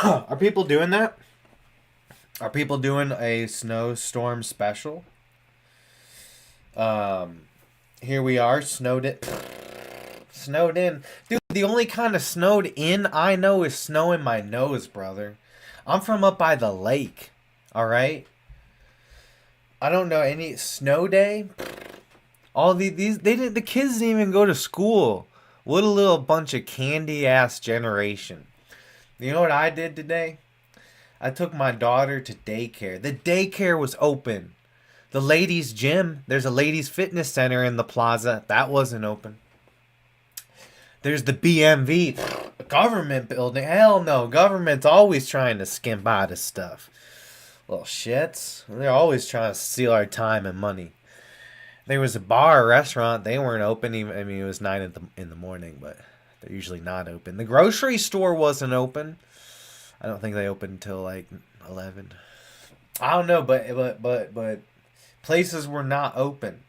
Are people doing that? Are people doing a snowstorm special? Um, Here we are, snowed in. Snowed in. Dude, the only kind of snowed in I know is snow in my nose, brother. I'm from up by the lake, alright? I don't know any snow day. All these they didn't the kids didn't even go to school. What a little bunch of candy ass generation. You know what I did today? I took my daughter to daycare. The daycare was open. The ladies' gym, there's a ladies' fitness center in the plaza. That wasn't open. There's the BMV, government building. Hell no, government's always trying to skimp out of stuff. Little shits. They're always trying to steal our time and money. There was a bar, a restaurant. They weren't open. Even, I mean, it was 9 in the morning, but they're usually not open. The grocery store wasn't open. I don't think they opened until like 11. I don't know, but places were not open.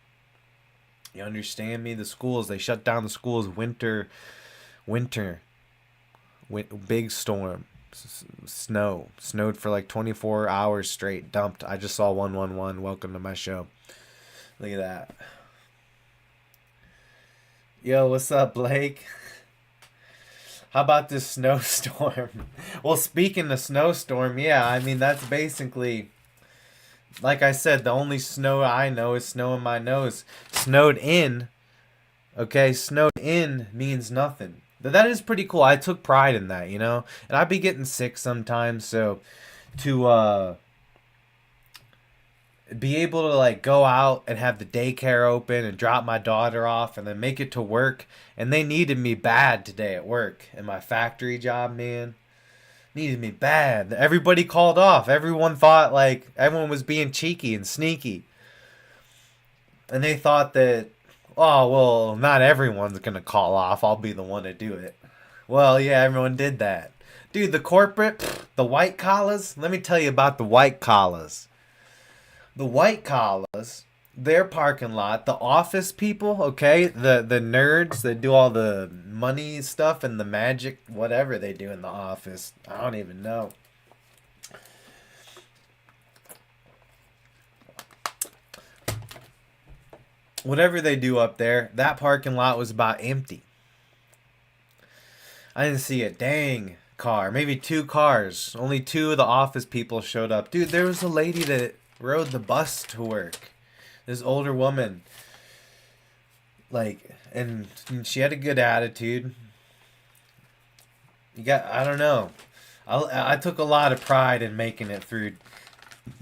You understand me? The schools, they shut down the schools. Winter, big storm, snowed for like 24 hours straight. Dumped. I just saw 111. Welcome to my show. Look at that. Yo, what's up, Blake? How about this snowstorm? Well, speaking of snowstorm, yeah, I mean, that's basically, like I said, the only snow I know is snow in my nose. Snowed in, okay? Snowed in means nothing. But that is pretty cool. I took pride in that, you know? And I'd be getting sick sometimes, so to be able to like go out and have the daycare open and drop my daughter off and then make it to work, and they needed me bad today at work in my factory job, man. Needed me bad. Everybody called off. Everyone thought like everyone was being cheeky and sneaky, and they thought that, oh well, not everyone's gonna call off, I'll be the one to do it. Well, yeah, everyone did that. Dude, the corporate, the white collars, let me tell you about the white collars. The white collars, their parking lot, the office people, okay, the nerds that do all the money stuff and the magic, whatever they do in the office, I don't even know. Whatever they do up there, that parking lot was about empty. I didn't see a dang car, maybe 2 cars. Only 2 of the office people showed up. Dude, there was a lady that rode the bus to work. This older woman. Like, and she had a good attitude. I don't know. I took a lot of pride in making it through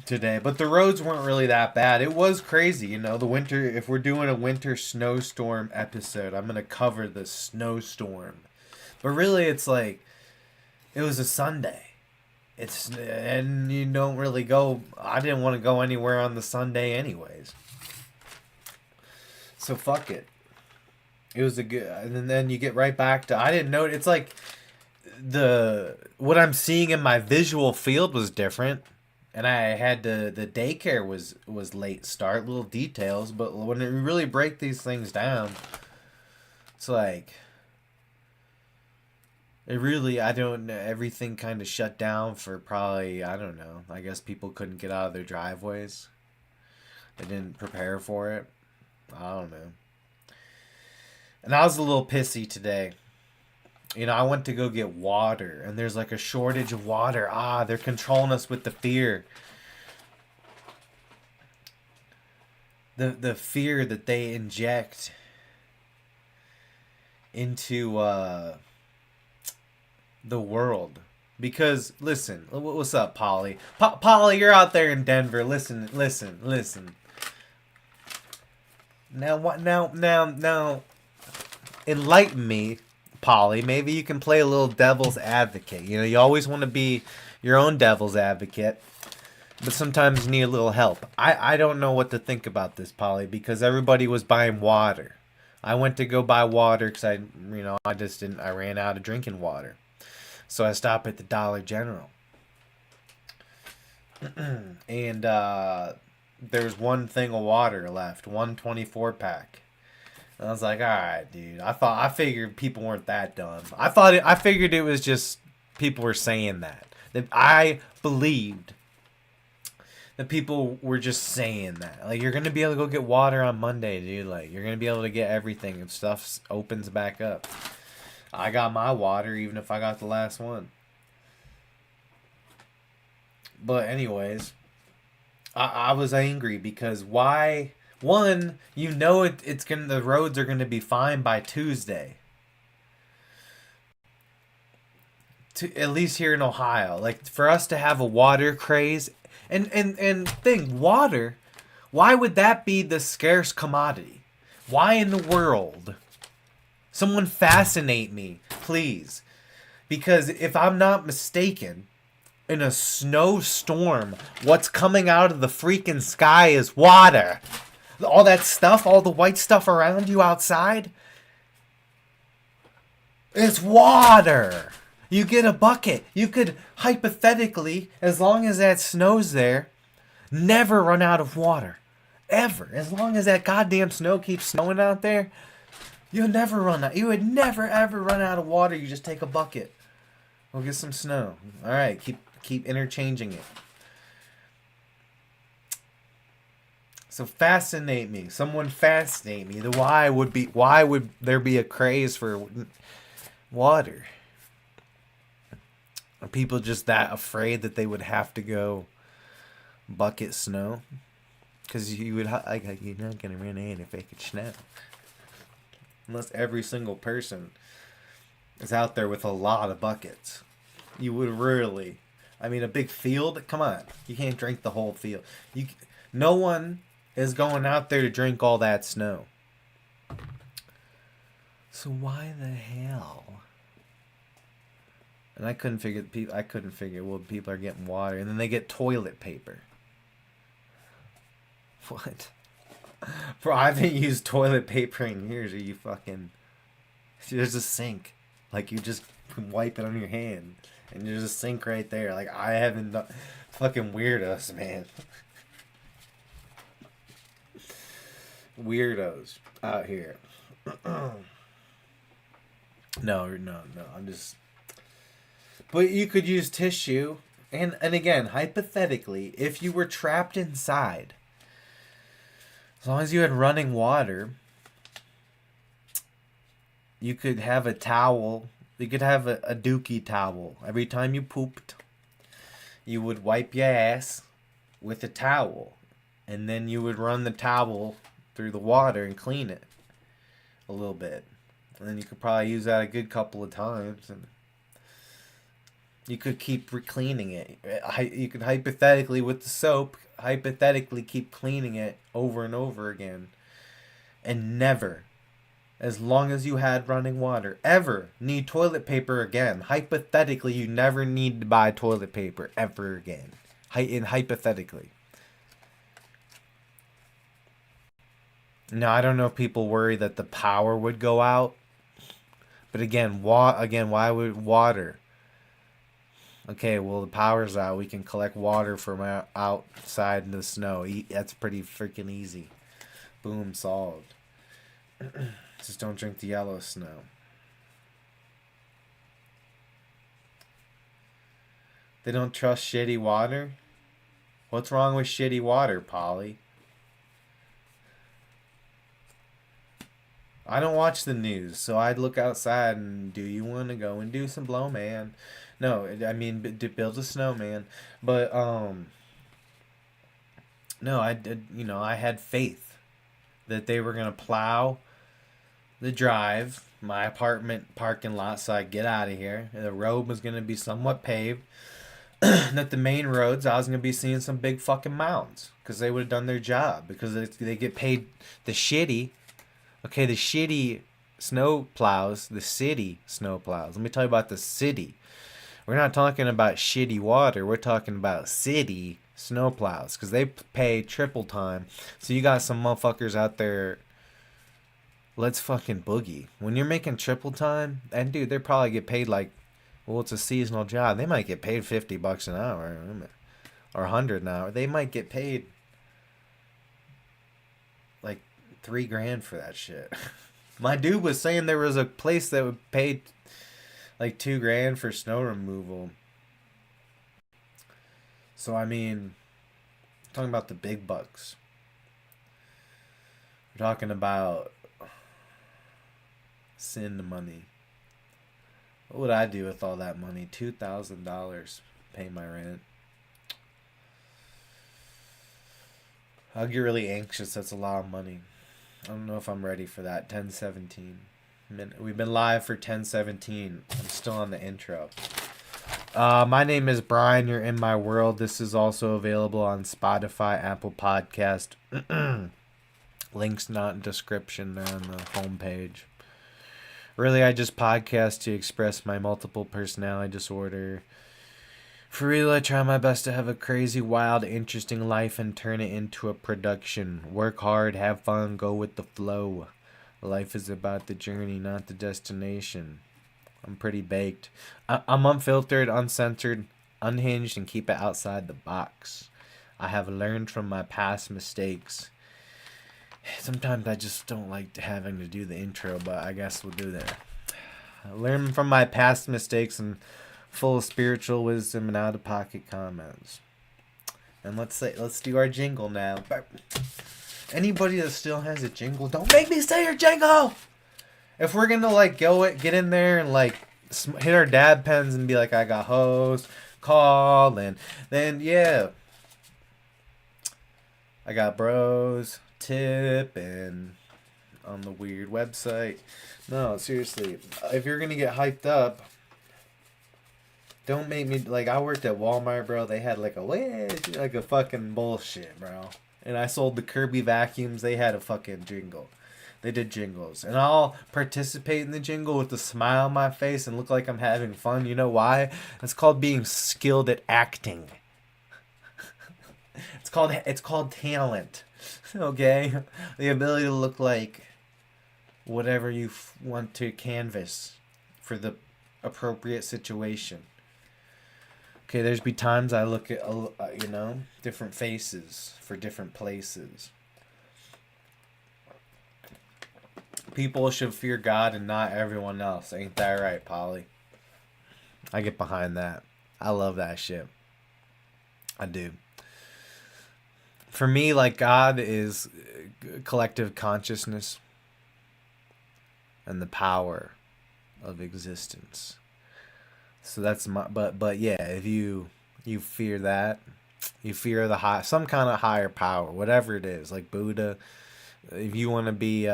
today, but the roads weren't really that bad. It was crazy, you know, the winter, if we're doing a winter snowstorm episode, I'm going to cover the snowstorm. But really, it's like, it was a Sunday. And you don't really go. I didn't want to go anywhere on the Sunday anyways. So fuck it. It was a good, and then you get right back to, I didn't know, it's like what I'm seeing in my visual field was different. And I had the daycare was late start, little details, but when you really break these things down, it's like, it really, I don't know, everything kind of shut down for probably, I don't know, I guess people couldn't get out of their driveways. They didn't prepare for it. I don't know. And I was a little pissy today. You know, I went to go get water, and there's like a shortage of water. They're controlling us with the fear. The fear that they inject into the world. Because listen, what's up, Polly? Polly, you're out there in Denver. Listen. Now what? Now, enlighten me, Polly. Maybe you can play a little devil's advocate. You know, you always want to be your own devil's advocate, but sometimes you need a little help. I don't know what to think about this, Polly, because everybody was buying water. I went to go buy water because I ran out of drinking water. So I stopped at the Dollar General. And there's one thing of water left, 124 pack. And I was like, all right, dude. I figured people weren't that dumb. I figured it was just people were saying that. That I believed that people were just saying that. Like, you're going to be able to go get water on Monday, dude. Like, you're going to be able to get everything and stuff opens back up. I got my water even if I got the last one. But anyways, I was angry because why? One, you know the roads are gonna be fine by Tuesday. At least here in Ohio, like for us to have a water craze, and thing water, why would that be the scarce commodity? Why in the world? Someone fascinate me, please, because if I'm not mistaken, in a snowstorm, what's coming out of the freaking sky is water. All that stuff, all the white stuff around you outside, it's water. You get a bucket. You could hypothetically, as long as that snow's there, never run out of water. Ever. As long as that goddamn snow keeps snowing out there, you'll never run out. You would never ever run out of water. You just take a bucket. We'll get some snow. All right, keep interchanging it. So fascinate me. Someone fascinate me. Why would there be a craze for water? Are people just that afraid that they would have to go bucket snow? Because you would like you're not gonna run in if it could snow. Unless every single person is out there with a lot of buckets. You would really. I mean, a big field? Come on. You can't drink the whole field. No one is going out there to drink all that snow. So why the hell? And I couldn't figure, well, people are getting water. And then they get toilet paper. What? Bro, I haven't used toilet paper in years. Are you fucking... There's a sink. Like, you just wipe it on your hand. And there's a sink right there. Like, I haven't done... Fucking weirdos, man. Weirdos out here. No. I'm just... But you could use tissue. And again, hypothetically, if you were trapped inside, as long as you had running water, you could have a towel. You could have a dookie towel. Every time you pooped, you would wipe your ass with a towel. And then you would run the towel through the water and clean it a little bit. And then you could probably use that a good couple of times. And you could keep cleaning it. You could hypothetically, with the soap, hypothetically keep cleaning it over and over again. And never, as long as you had running water, ever need toilet paper again. Hypothetically, you never need to buy toilet paper ever again. Hypothetically. Now, I don't know if people worry that the power would go out. But again, why would water? Okay, well, the power's out. We can collect water from outside in the snow. That's pretty freaking easy. Boom, solved. Just don't drink the yellow snow. They don't trust shitty water? What's wrong with shitty water, Polly? I don't watch the news, so I'd look outside and do you want to go and do some blow, man? No, I mean, build a snowman. But, no, I had faith that they were going to plow the drive, my apartment parking lot, so I get out of here. The road was going to be somewhat paved. That the main roads, I was going to be seeing some big fucking mounds. Because they would have done their job. Because they get paid the shitty snow plows, the city snow plows. Let me tell you about the city. We're not talking about shitty water. We're talking about city snow plows. Because they pay triple time. So you got some motherfuckers out there. Let's fucking boogie. When you're making triple time, and dude, they probably get paid like, well, it's a seasonal job. They might get paid $50 an hour. Or $100 an hour. They might get paid like $3,000 for that shit. My dude was saying there was a place that would pay like $2,000 for snow removal. So I mean, talking about the big bucks. We're talking about sin money. What would I do with all that money? $2,000, pay my rent. I'll get really anxious. That's a lot of money. I don't know if I'm ready for that. 10:17. We've been live for 10:17. I'm still on the intro. My name is Bryan. You're in my world. This is also available on Spotify, Apple Podcast. Links not in description. They're on the homepage. Really, I just podcast to express my multiple personality disorder. For real, I try my best to have a crazy, wild, interesting life and turn it into a production. Work hard, have fun, go with the flow. Life is about the journey, not the destination. I'm pretty baked. I'm unfiltered, uncensored, unhinged, and keep it outside the box. I have learned from my past mistakes. Sometimes I just don't like having to do the intro, but I guess we'll do that. I learned from my past mistakes and full of spiritual wisdom and out-of-pocket comments. And let's do our jingle now. Anybody that still has a jingle, don't make me say your jingle! If we're gonna like get in there and like hit our dab pens and be like, I got host, call, and then yeah, I got bros, tip, and on the weird website. No, seriously, if you're gonna get hyped up, don't make me like I worked at Walmart, bro. They had like a fucking bullshit, bro. And I sold the Kirby vacuums. They had a fucking jingle. They did jingles. And I'll participate in the jingle with a smile on my face and look like I'm having fun. You know why? It's called being skilled at acting. It's called talent. Okay? The ability to look like whatever you want to canvas for the appropriate situation. Okay, there's be times I look at, different faces for different places. People should fear God and not everyone else. Ain't that right, Polly? I get behind that. I love that shit. I do. For me, like, God is collective consciousness and the power of existence. So that's my but yeah, if you fear that, you fear some kind of higher power, whatever it is, like Buddha. If you want to be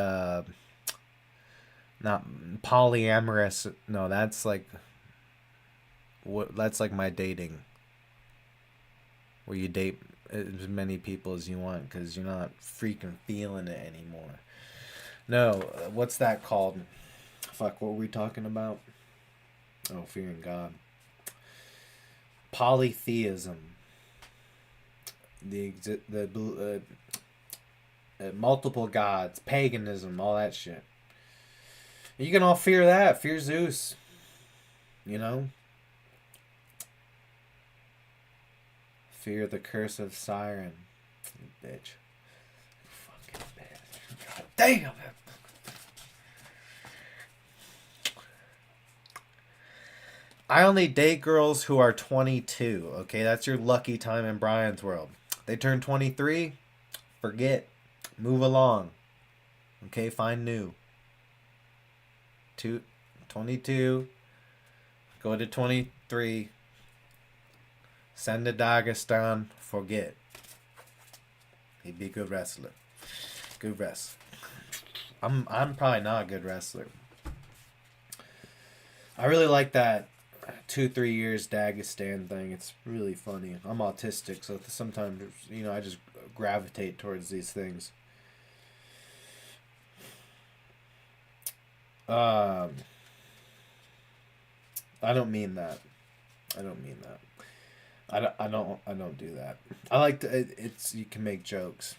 not polyamorous, no, that's like my dating, where you date as many people as you want because you're not freaking feeling it anymore. No, what's that called? Fuck, what were we talking about? Oh, fearing God. Polytheism. The multiple gods, paganism, all that shit. You can all fear that. Fear Zeus. You know? Fear the curse of Siren. Bitch. Fucking bitch. God damn it. I only date girls who are 22. Okay, that's your lucky time in Bryan's world. They turn 23, forget. Move along. Okay, find new. 22, go to 23, send to Dagestan, forget. He'd be a good wrestler. Good wrestler. I'm probably not a good wrestler. I really like that 2-3 years Dagestan thing. It's really funny. I'm autistic, so sometimes I just gravitate towards these things. I don't mean that. I don't do that. I like to. You can make jokes.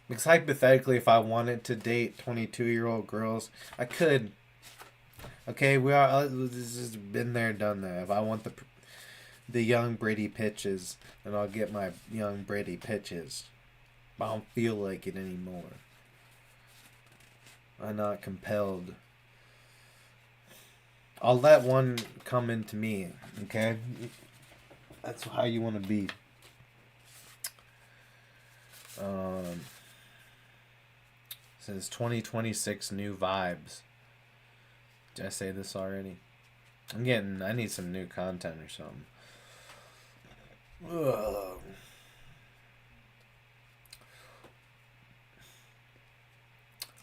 Because hypothetically, if I wanted to date 22-year-old girls, I could. Okay, this has been there, done that. If I want the young Brady pitches, then I'll get my young Brady pitches. But I don't feel like it anymore. I'm not compelled. I'll let one come into me, okay? That's how you want to be. Says 2026 new vibes. Did I say this already? I need some new content or something. Ugh.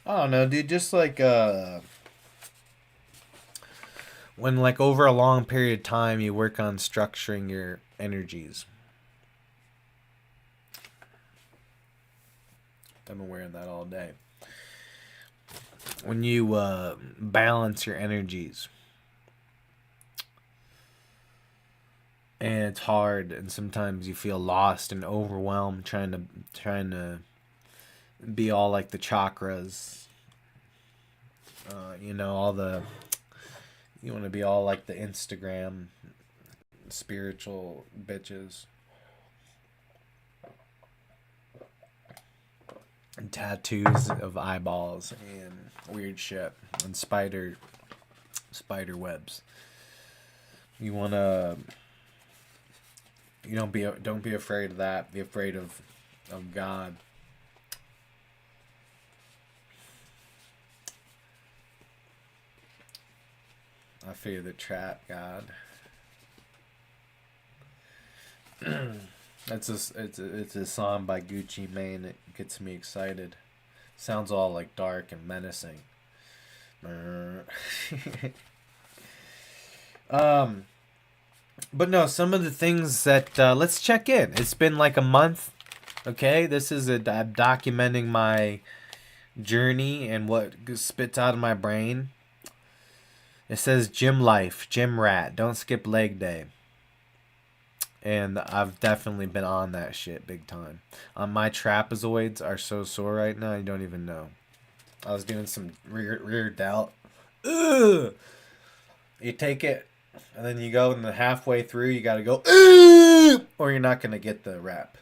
I don't know, dude. Just like when like over a long period of time you work on structuring your energies. I've been wearing that all day. When you balance your energies, and it's hard, and sometimes you feel lost and overwhelmed trying to be all like the chakras. All the you want to be all like the Instagram spiritual bitches. And tattoos of eyeballs and weird shit and spider webs. You wanna don't be afraid of that. Be afraid of God. I fear the trap, God. It's a song by Gucci Mane. It gets me excited. Sounds all like dark and menacing. But no, some of the things that let's check in. It's been like a month. Okay, I'm documenting my journey and what spits out of my brain. It says gym life, gym rat. Don't skip leg day. And I've definitely been on that shit big time. My trapezoids are so sore right now, you don't even know. I was doing some rear delt. Ugh! You take it, and then you go, and the halfway through, you gotta go, ugh! Or you're not gonna get the rep.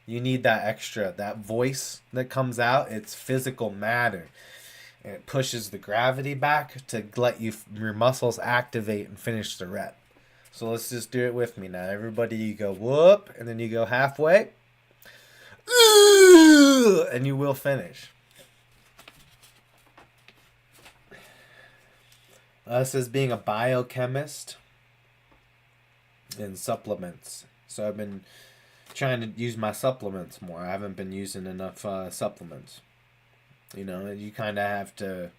You need that extra, that voice that comes out. It's physical matter. And it pushes the gravity back to let your muscles activate and finish the rep. So let's just do it with me now. Everybody, you go whoop, and then you go halfway, and you will finish. This is being a biochemist and supplements. So I've been trying to use my supplements more. I haven't been using enough supplements. You kind of have to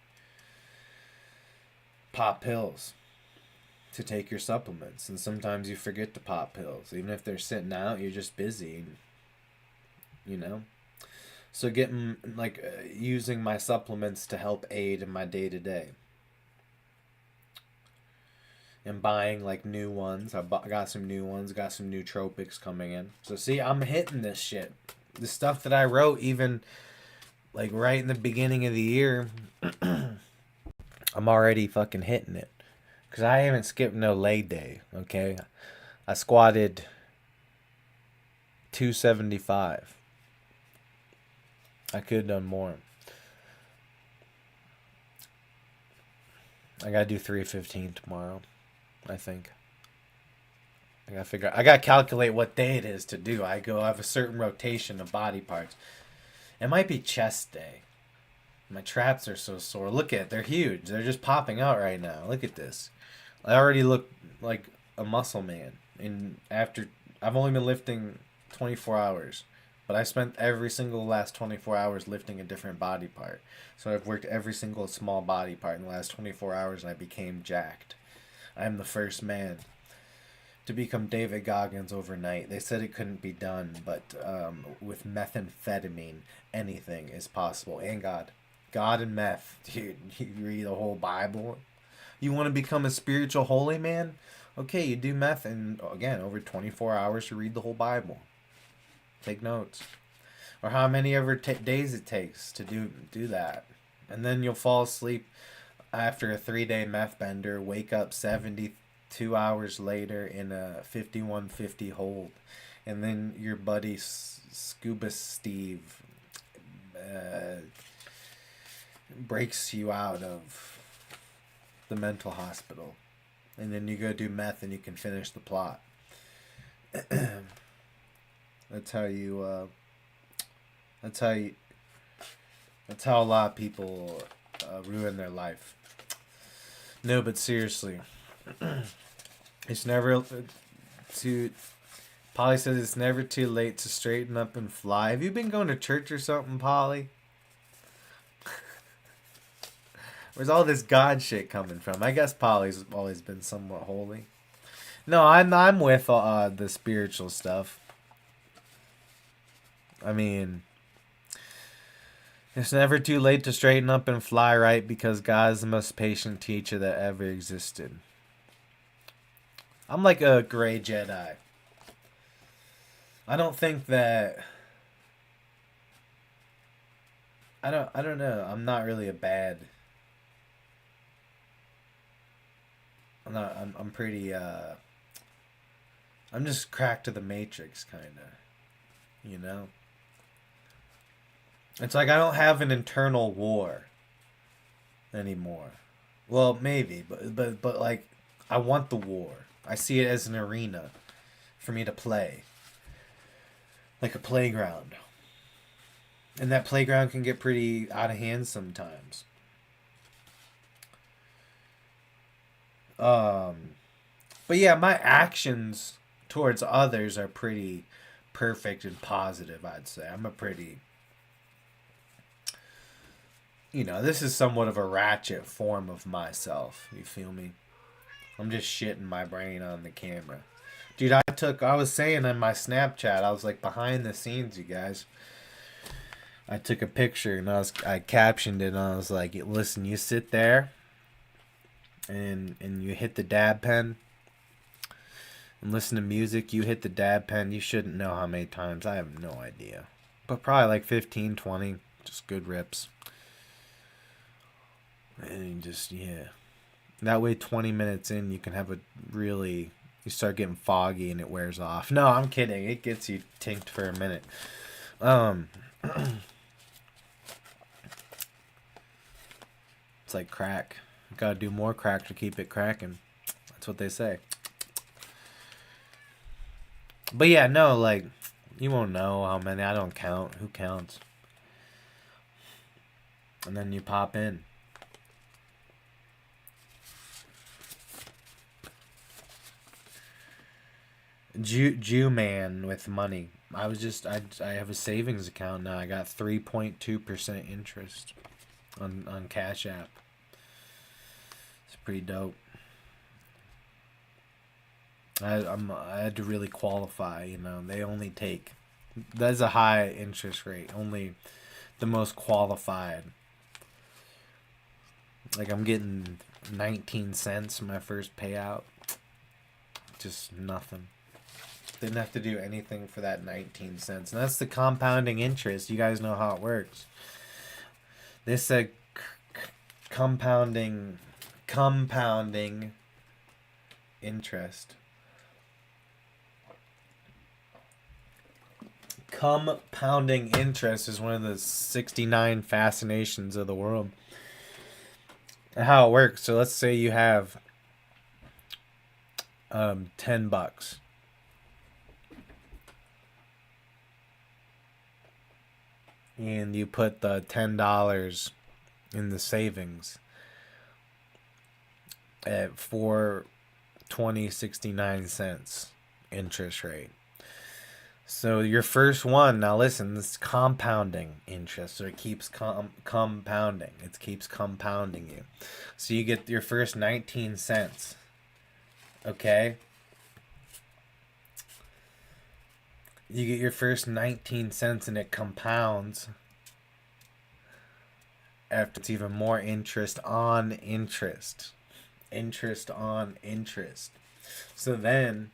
pop pills to take your supplements, and sometimes you forget to pop pills. Even if they're sitting out, you're just busy. So getting using my supplements to help aid in my day-to-day. And buying like new ones. I got some new ones. Got some nootropics coming in. So see, I'm hitting this shit. The stuff that I wrote even like right in the beginning of the year, I'm already fucking hitting it. Because I haven't skipped no leg day, okay? I squatted 275. I could have done more. I gotta do 315 tomorrow, I think. I gotta calculate what day it is to do. I have a certain rotation of body parts. It might be chest day. My traps are so sore. Look at it. They're huge. They're just popping out right now. Look at this. I already look like a muscle man. And I've only been lifting 24 hours. But I spent every single last 24 hours lifting a different body part. So I've worked every single small body part in the last 24 hours, and I became jacked. I am the first man to become David Goggins overnight. They said it couldn't be done, but with methamphetamine, anything is possible. And God and meth. Dude, you read the whole Bible. You want to become a spiritual holy man? Okay, you do meth, and again, over 24 hours to read the whole Bible. Take notes. Or how many ever days it takes to do that. And then you'll fall asleep after a 3-day meth bender, wake up 72 hours later in a 5150 hold. And then your buddy Scuba Steve breaks you out of the mental hospital. And then you go do meth and you can finish the plot. That's how you. That's how you. That's how a lot of people ruin their life. No, but seriously, it's never too. Polly says it's never too late to straighten up and fly. Have you been going to church or something, Polly? Where's all this God shit coming from? I guess Polly's always been somewhat holy. No, I'm with the spiritual stuff. I mean, it's never too late to straighten up and fly right because God is the most patient teacher that ever existed. I'm like a gray Jedi. I don't think that I don't know. I'm not really a bad. I'm pretty I'm just cracked to the matrix kind of, you know? It's like I don't have an internal war anymore. Well, maybe, but like I want the war. I see it as an arena for me to play. Like a playground. And that playground can get pretty out of hand sometimes. But yeah, my actions towards others are pretty perfect and positive, I'd say. I'm a pretty, this is somewhat of a ratchet form of myself. You feel me? I'm just shitting my brain on the camera. Dude, I was saying in my Snapchat, I was like behind the scenes, you guys. I took a picture and I captioned it and I was like, listen, you sit there and you hit the dab pen and listen to music, you hit the dab pen, you shouldn't know how many times. I have no idea. But probably like 15, 20, just good rips. And just, yeah. That way 20 minutes in you can have you start getting foggy and it wears off. No, I'm kidding. It gets you tinked for a minute. It's like crack. You gotta do more crack to keep it cracking. That's what they say. But yeah, no, like, you won't know how many. I don't count. Who counts? And then you pop in. Jew man with money. I have a savings account now. I got 3.2% interest on Cash App. It's pretty dope. I had to really qualify. They only take. That's a high interest rate. Only the most qualified. Like I'm getting 19 cents my first payout. Just nothing. Didn't have to do anything for that 19 cents. And that's the compounding interest. You guys know how it works. They said compounding interest. Compounding interest is one of the 69 fascinations of the world. And how it works. So let's say you have $10. And you put the $10 in the savings at 4.2069 interest rate. So your first one, now listen, this is compounding interest. So it keeps compounding. It keeps compounding you. So you get your first 19 cents. Okay? You get your first 19 cents and it compounds after it's even more interest on interest. Interest on interest. So then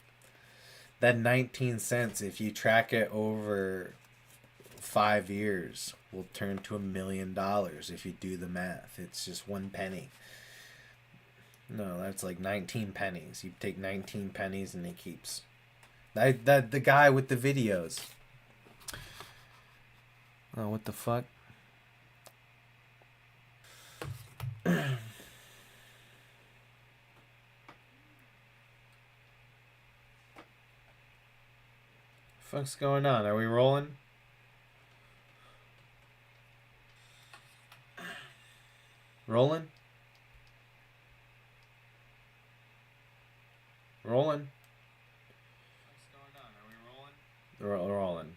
that 19 cents, if you track it over 5 years, will turn to $1 million if you do the math. It's just 1 penny. No, that's like 19 pennies. You take 19 pennies and it keeps. That the guy with the videos. Oh, what the fuck? What's going on? Are we rolling? Rolling? Rolling? What's going on? Are we rolling? Rolling.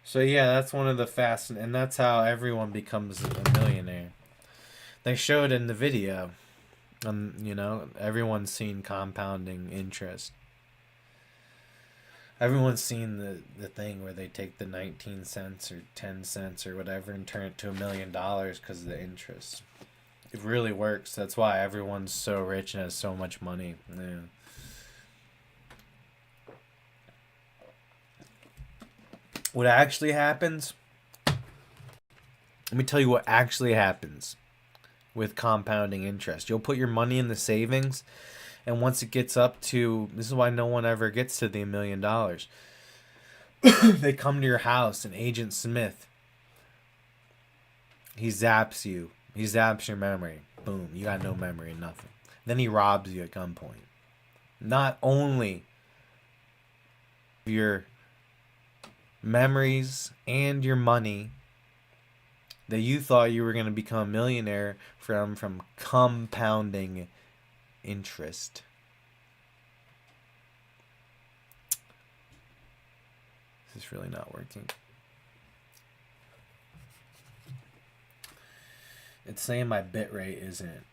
So yeah, that's one of the and that's how everyone becomes a millionaire. They showed in the video, you know, everyone's seen compounding interest. Everyone's seen the thing where they take the 19 cents or 10 cents or whatever and turn it to $1 million because of the interest. It really works. That's why everyone's so rich and has so much money. Yeah. What actually happens? Let me tell you what actually happens with compounding interest. You'll put your money in the savings, and once it gets up to, this is why no one ever gets to the $1 million. They come to your house, and Agent Smith, he zaps you. He zaps your memory. Boom, you got no memory, nothing. Then he robs you at gunpoint. Not only your memories and your money that you thought you were going to become a millionaire from compounding interest. This is really not working. It's saying my bit rate isn't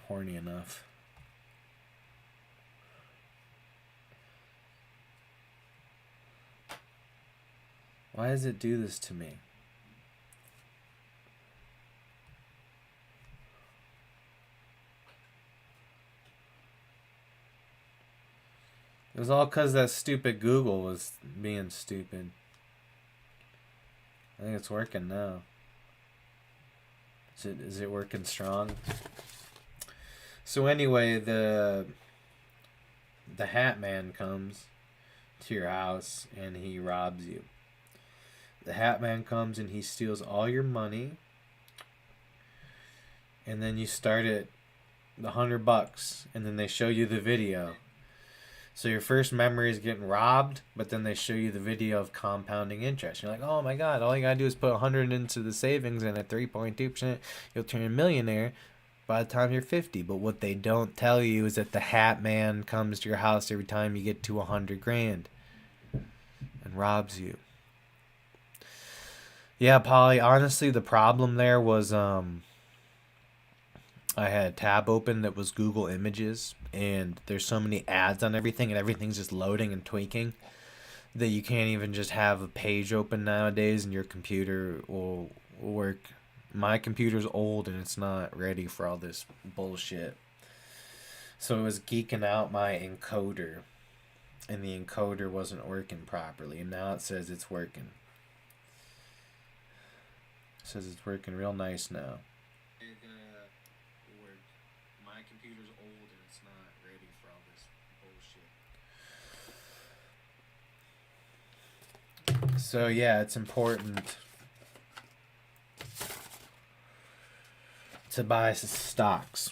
horny enough. Why does it do this to me? It was all because that stupid Google was being stupid. I think it's working now. Is it working strong? So anyway, the Hat Man comes to your house and he robs you. The Hat Man comes and he steals all your money, and then you start at $100, and then they show you the video. So your first memory is getting robbed, but then they show you the video of compounding interest. You're like, oh my god, all you gotta do is put 100 into the savings, and at 3.2%, you'll turn a millionaire by the time you're 50. But what they don't tell you is that the Hat Man comes to your house every time you get to 100 grand and robs you. Yeah, Polly, honestly, the problem there was I had a tab open that was Google Images, and there's so many ads on everything, and everything's just loading and tweaking that you can't even just have a page open nowadays, and your computer will work. My computer's old, and it's not ready for all this bullshit. So it was geeking out my encoder, and the encoder wasn't working properly, and now it says it's working. It says it's working real nice now. My computer's old and it's not ready for all this bullshit. So yeah, it's important to buy stocks.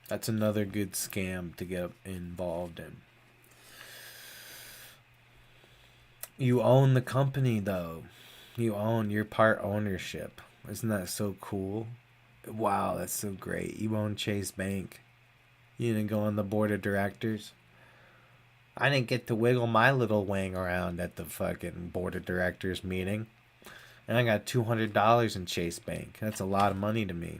That's another good scam to get involved in. You own the company though. Your part ownership. Isn't that so cool? Wow, that's so great. You own Chase Bank. You didn't go on the board of directors. I didn't get to wiggle my little wang around at the fucking board of directors meeting. And I got $200 in Chase Bank. That's a lot of money to me.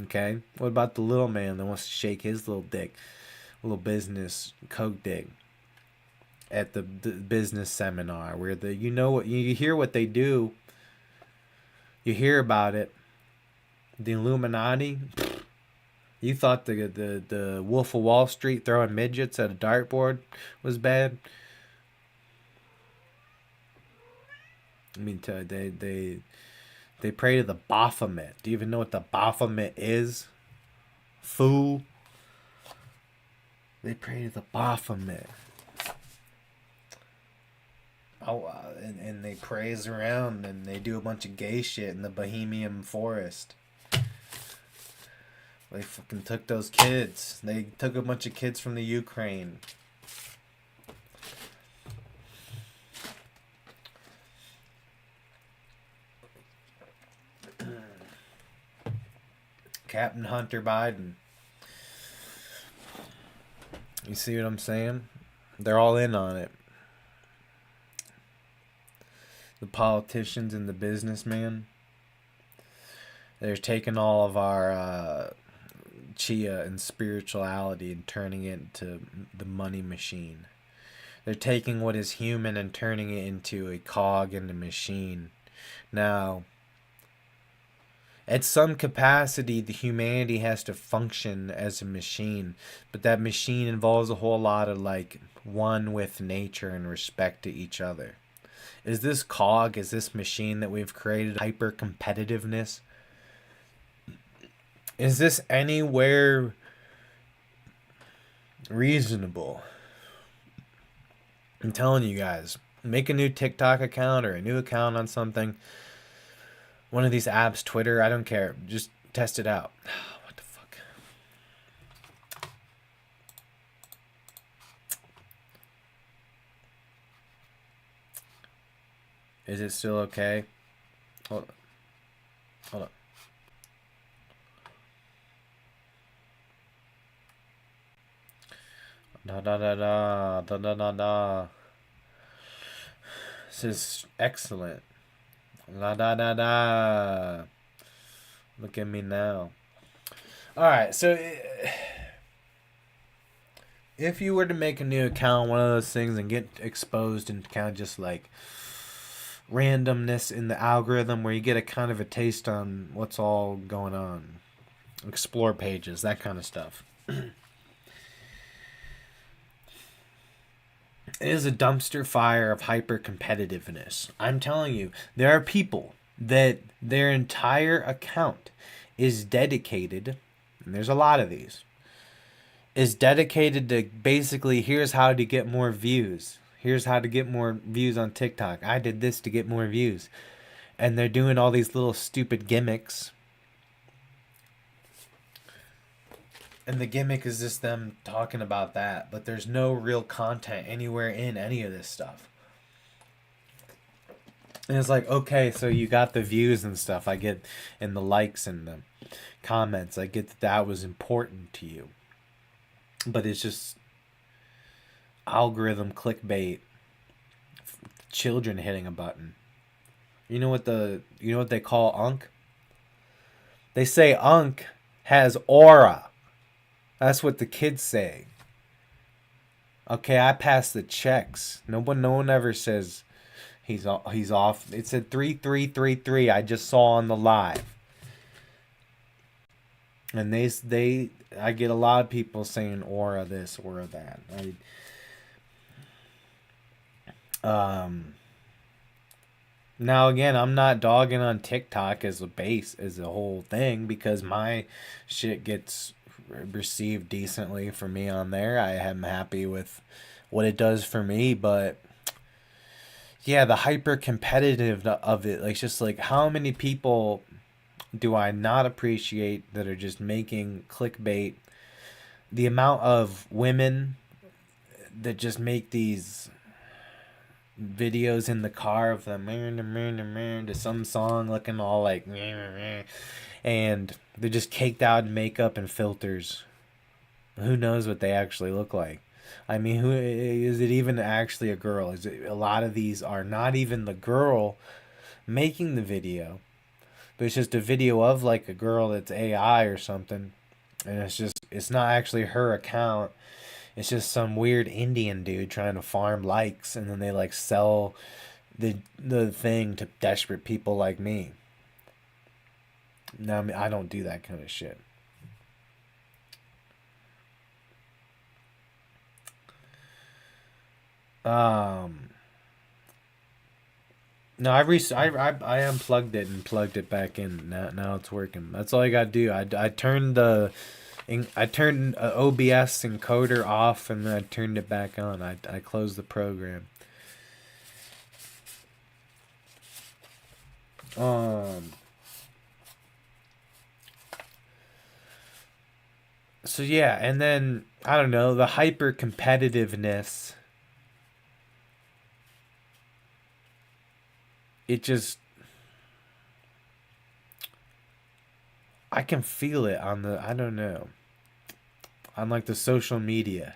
Okay? What about the little man that wants to shake his little dick? Little business coke dick. At the business seminar where you hear what they do. You hear about it. The Illuminati. You thought the Wolf of Wall Street throwing midgets at a dartboard was bad? I mean, they pray to the Baphomet. Do you even know what the Baphomet is? Fool. They pray to the Baphomet. Oh, and they praise around and they do a bunch of gay shit in the Bohemian forest. They fucking took those kids. They took a bunch of kids from the Ukraine. Captain Hunter Biden. You see what I'm saying? They're all in on it. The politicians and the businessmen. They're taking all of our chia and spirituality and turning it into the money machine. They're taking what is human and turning it into a cog in the machine. Now, at some capacity, the humanity has to function as a machine, but that machine involves a whole lot of like one with nature and respect to each other. Is this cog, is this machine that we've created hyper competitiveness? Is this anywhere reasonable? I'm telling you guys, make a new TikTok account or a new account on something. One of these apps, Twitter, I don't care. Just test it out. What the fuck? Is it still okay? Hold on. Hold on. Da da da da da da da da. This is excellent. La da da da. Look at me now. Alright, so if you were to make a new account, one of those things, and get exposed and kind of just like randomness in the algorithm where you get a kind of a taste on what's all going on. Explore pages, that kind of stuff. It is a dumpster fire of hyper competitiveness. I'm telling you, there are people that their entire account is dedicated, and there's a lot of these, is dedicated to basically here's how to get more views. Here's how to get more views on TikTok. I did this to get more views. And they're doing all these little stupid gimmicks. And the gimmick is just them talking about that. But there's no real content anywhere in any of this stuff. And it's like, okay, so you got the views and stuff. I get, and the likes and the comments. I get that that was important to you. But it's just algorithm clickbait. Children hitting a button. You know what they call Unk? They say Unk has aura. That's what the kids say. Okay, I pass the checks. No one ever says he's off. It said 3333. I just saw on the live. And I get a lot of people saying aura this, aura that. Now again, I'm not dogging on TikTok as a whole thing, because my shit gets received decently for me on there. I am happy with what it does for me, but yeah, the hyper competitive of it, like, just like, how many people do I not appreciate that are just making clickbait? The amount of women that just make these videos in the car of them to some song looking all like, and they're just caked out in makeup and filters. Who knows what they actually look like? I mean, who is it even actually a girl? Is it, a lot of these are not even the girl making the video, but it's just a video of like a girl that's AI or something, and it's not actually her account. It's just some weird Indian dude trying to farm likes, and then they like sell the thing to desperate people like me. Now, I mean, I don't do that kind of shit. No, I unplugged it and plugged it back in. Now it's working. That's all I gotta do. I turned OBS encoder off, and then I turned it back on. I closed the program. So yeah, and then I don't know, the hyper competitiveness. It just, I can feel it on the, I don't know, on like the social media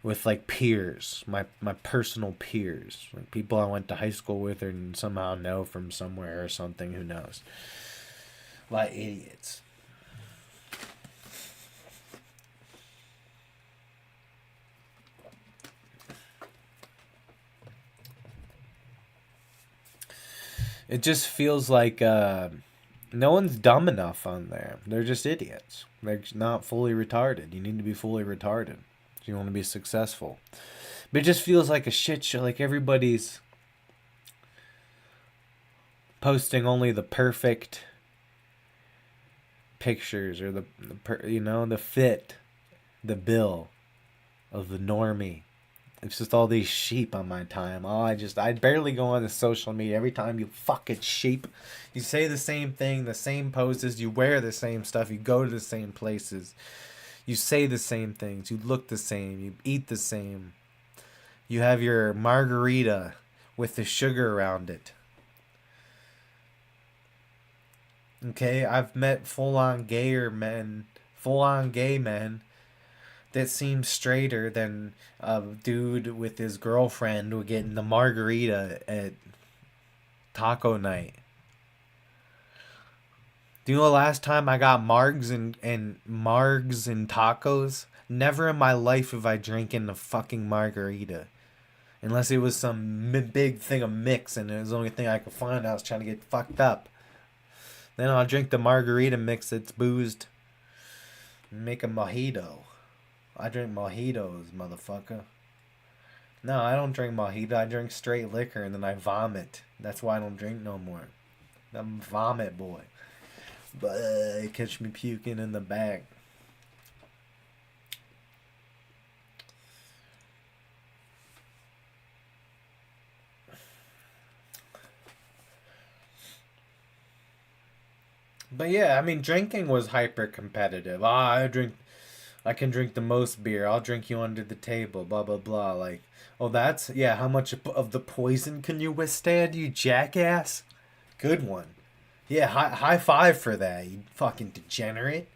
with like peers, my personal peers, like people I went to high school with or somehow know from somewhere or something. Who knows? Like idiots. It just feels like no one's dumb enough on there. They're just idiots. They're not fully retarded. You need to be fully retarded if you want to be successful. But it just feels like a shit show. Like everybody's posting only the perfect pictures or the fit, the bill of the normie. It's just all these sheep on my time. I barely go on the social media. Every time you fucking sheep, you say the same thing, the same poses, you wear the same stuff, you go to the same places, you say the same things, you look the same, you eat the same. You have your margarita with the sugar around it. Okay, I've met full on gay men that seem straighter than a dude with his girlfriend getting the margarita at taco night. Do you know the last time I got margs and tacos? Never in my life have I drinking a fucking margarita. Unless it was some big thing of mix and it was the only thing I could find. I was trying to get fucked up. Then I'll drink the margarita mix that's boozed and make a mojito. I drink mojitos, motherfucker. No, I don't drink mojito. I drink straight liquor and then I vomit. That's why I don't drink no more. I'm a vomit boy. But catch me puking in the back. But yeah, I mean, drinking was hyper competitive. I can drink the most beer. I'll drink you under the table. Blah blah blah. Like, oh, that's yeah. How much of the poison can you withstand, you jackass? Good one. Yeah, high five for that, you fucking degenerate.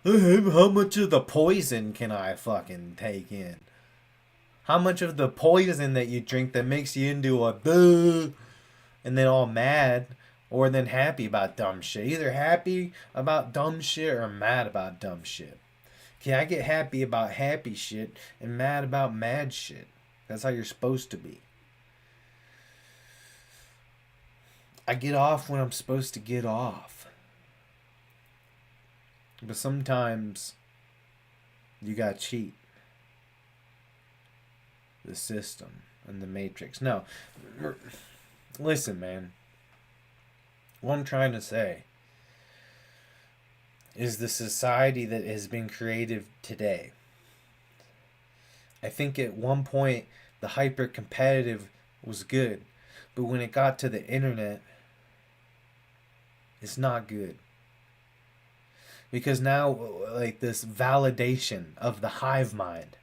How much of the poison can I fucking take in? How much of the poison that you drink that makes you into a boo and then all mad or then happy about dumb shit? Either happy about dumb shit or mad about dumb shit. Okay, I get happy about happy shit and mad about mad shit. That's how you're supposed to be. I get off when I'm supposed to get off. But sometimes you gotta cheat the system and the matrix. No, listen, man. What I'm trying to say is the society that has been created today. I think at one point the hyper competitive was good, but when it got to the internet, it's not good. Because now, like, this validation of the hive mind,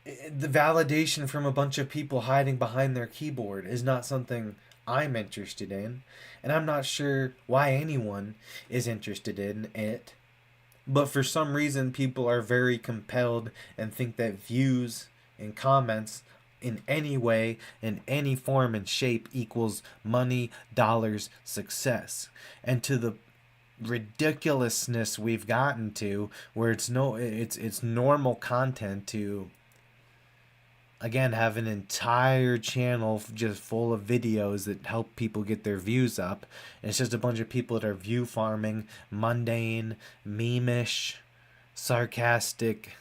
the validation from a bunch of people hiding behind their keyboard is not something I'm interested in. And I'm not sure why anyone is interested in it. But for some reason, people are very compelled and think that views and comments in any way, in any form and shape equals money, dollars, success. And to the ridiculousness we've gotten to where it's normal content to again have an entire channel just full of videos that help people get their views up. And it's just a bunch of people that are view farming, mundane, meme-ish, sarcastic,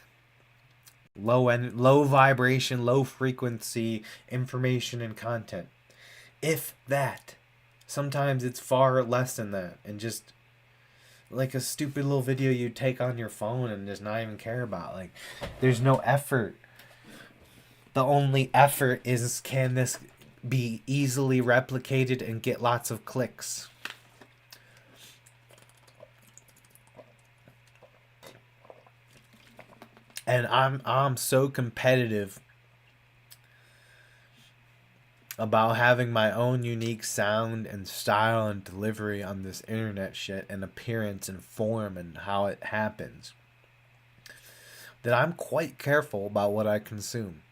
low vibration, low frequency information and content. If that. Sometimes it's far less than that and just like a stupid little video you take on your phone and just not even care about. Like, there's no effort. The only effort is, can this be easily replicated and get lots of clicks? And I'm so competitive about having my own unique sound and style and delivery on this internet shit and appearance and form and how it happens, that I'm quite careful about what I consume.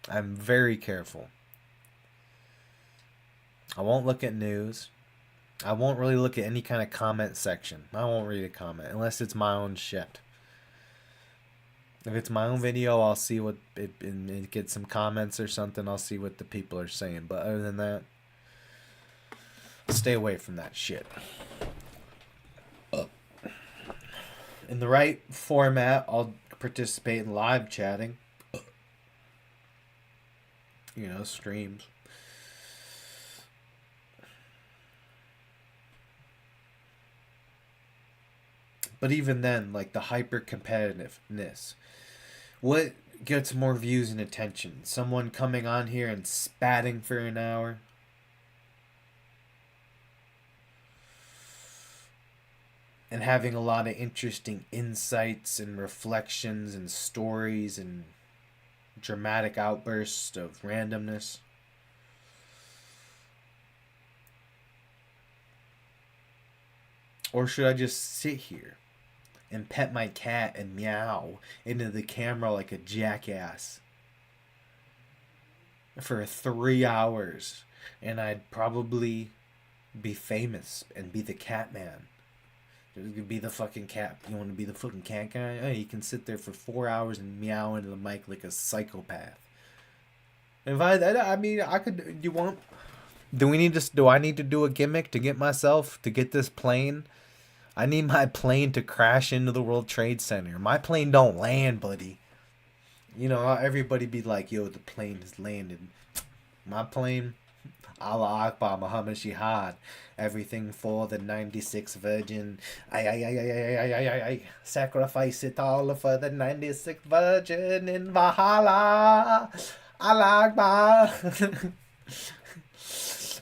I'm very careful. I won't look at news. I won't really look at any kind of comment section. I won't read a comment unless it's my own shit. If it's my own video, I'll see what it gets some comments or something. I'll see what the people are saying. But other than that, stay away from that shit. In the right format, I'll participate in live chatting. You know, streams. But even then, like the hyper competitiveness. What gets more views and attention? Someone coming on here and spatting for an hour? And having a lot of interesting insights and reflections and stories and dramatic outbursts of randomness? Or should I just sit here and pet my cat and meow into the camera like a jackass for 3 hours, and I'd probably be famous and be the cat man? Be the fucking cat. You want to be the fucking cat guy? Oh, you can sit there for 4 hours and meow into the mic like a psychopath. If I mean, I could. You want? Do I need to do a gimmick to get this plane? I need my plane to crash into the World Trade Center. My plane don't land, buddy. You know, everybody be like, yo, the plane has landed. My plane, Allah Akbar, Muhammad Shihad. Everything for the 96th Virgin. I. Sacrifice it all for the 96th Virgin in Valhalla. Allah Akbar.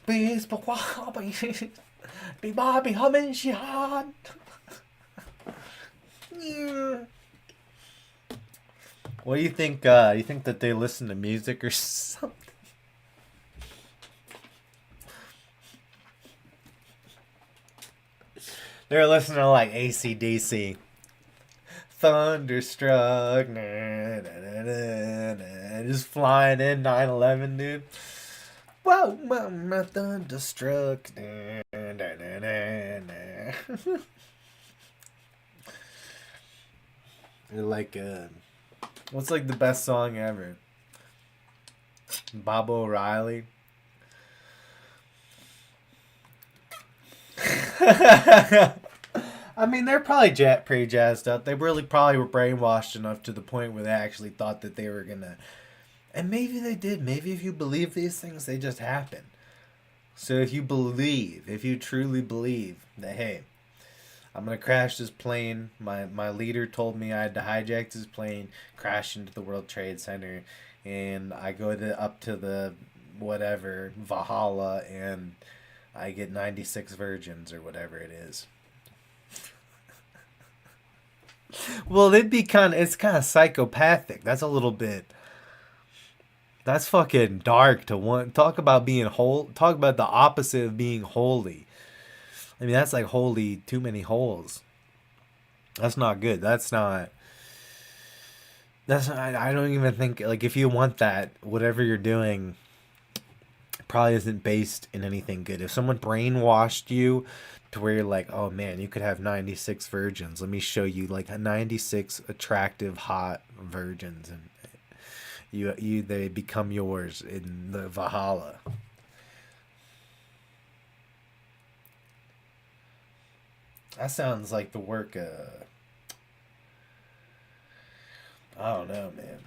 Peace, be Bobby Muhammad Shihad. What do you think? You think that they listen to music or something? They're listening to like AC/DC. Thunderstruck. Just flying in 9/11, dude. Whoa, my thunderstruck. Like, what's like the best song ever? Bob O'Reilly. I mean, they're probably pretty jazzed up. They really probably were brainwashed enough to the point where they actually thought that they were gonna. And maybe they did. Maybe if you believe these things, they just happen. So if you truly believe that, hey, I'm going to crash this plane. My leader told me I had to hijack this plane, crash into the World Trade Center, and I go up to the whatever, Valhalla, and I get 96 virgins or whatever it is. Well, it's kind of psychopathic. That's a little bit. That's fucking dark to want. Talk about being Talk about the opposite of being holy. I mean, that's like holy too many holes. That's not good. That's not. I don't even think, like, if you want that, whatever you're doing probably isn't based in anything good. If someone brainwashed you to where you're like, oh man, you could have 96 virgins. Let me show you like 96 attractive, hot virgins, and they become yours in the Valhalla. That sounds like the work of, I don't know, man.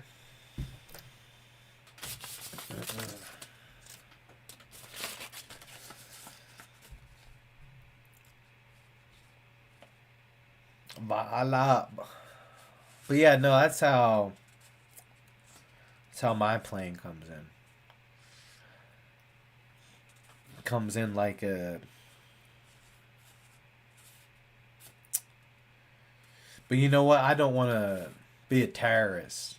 Valhalla. But yeah, no, that's how my plane comes in. It comes in like a. But you know what? I don't want to be a terrorist.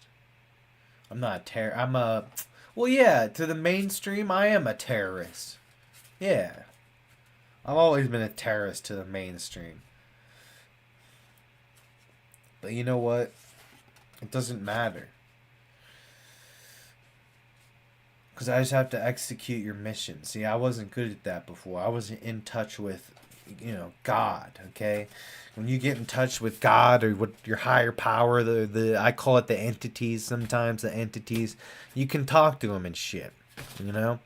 I'm not a terror. I'm a. Well, yeah, to the mainstream, I am a terrorist. Yeah. I've always been a terrorist to the mainstream. But you know what? It doesn't matter. Because I just have to execute your mission. See, I wasn't good at that before. I wasn't in touch with, God, okay? When you get in touch with God or with your higher power, the I call it the entities sometimes, the entities, you can talk to them and shit, you know?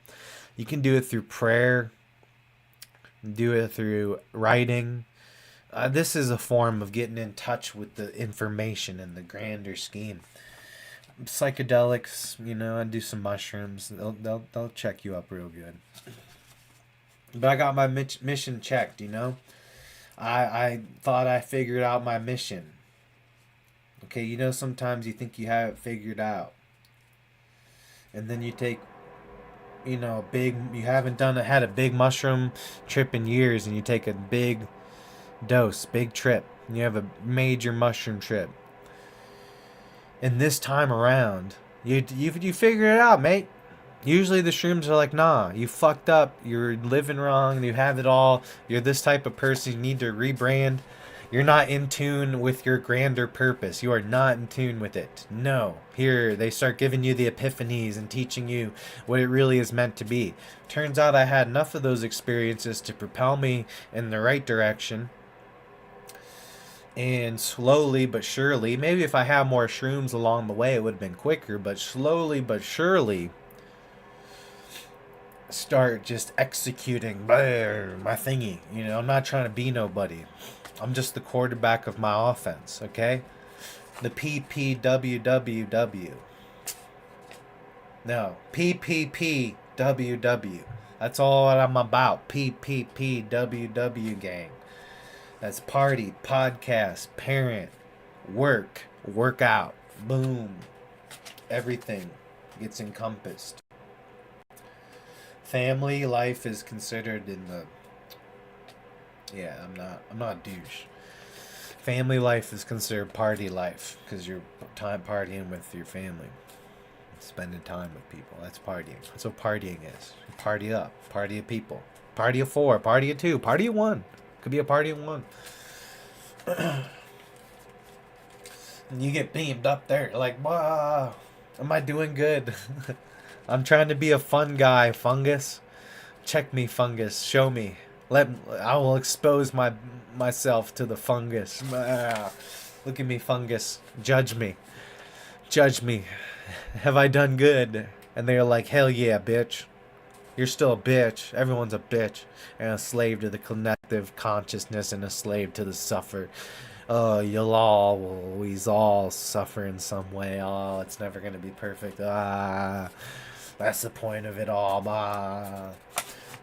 You can do it through prayer, do it through writing. This is a form of getting in touch with the information in the grander scheme. Psychedelics, I do some mushrooms. They'll check you up real good. But I got my mission checked. I thought I figured out my mission. Okay, sometimes you think you have it figured out, and then you take, a big. You haven't had a big mushroom trip in years, and you take a big dose, big trip. And you have a major mushroom trip. And this time around, you figure it out, mate. Usually the shrooms are like, nah, you fucked up. You're living wrong. You have it all. You're this type of person. You need to rebrand. You're not in tune with your grander purpose. You are not in tune with it. No. Here, they start giving you the epiphanies and teaching you what it really is meant to be. Turns out I had enough of those experiences to propel me in the right direction. And slowly but surely, maybe if I had more shrooms along the way, it would have been quicker, but slowly but surely, start just executing my thingy. I'm not trying to be nobody. I'm just the quarterback of my offense, okay? The PPWWW. No, PPPWW. That's all I'm about. PPPWW gang. That's party, podcast, parent, work, workout, boom. Everything gets encompassed. Family life is considered in the. Yeah, I'm not a douche. Family life is considered party life because you're time partying with your family, spending time with people. That's partying. That's what partying is. Party up, party of people, party of four, party of two, party of one. Could be a party of one. And you get beamed up there, like, wow, am I doing good? I'm trying to be a fun guy, fungus. Check me, fungus. Show me. I will expose myself to the fungus. Look at me, fungus. Judge me. Judge me. Have I done good? And they're like, hell yeah, bitch. You're still a bitch. Everyone's a bitch. And a slave to the collective consciousness and a slave to the suffer. Oh, you'll always all suffer in some way. Oh, it's never going to be perfect. That's the point of it all.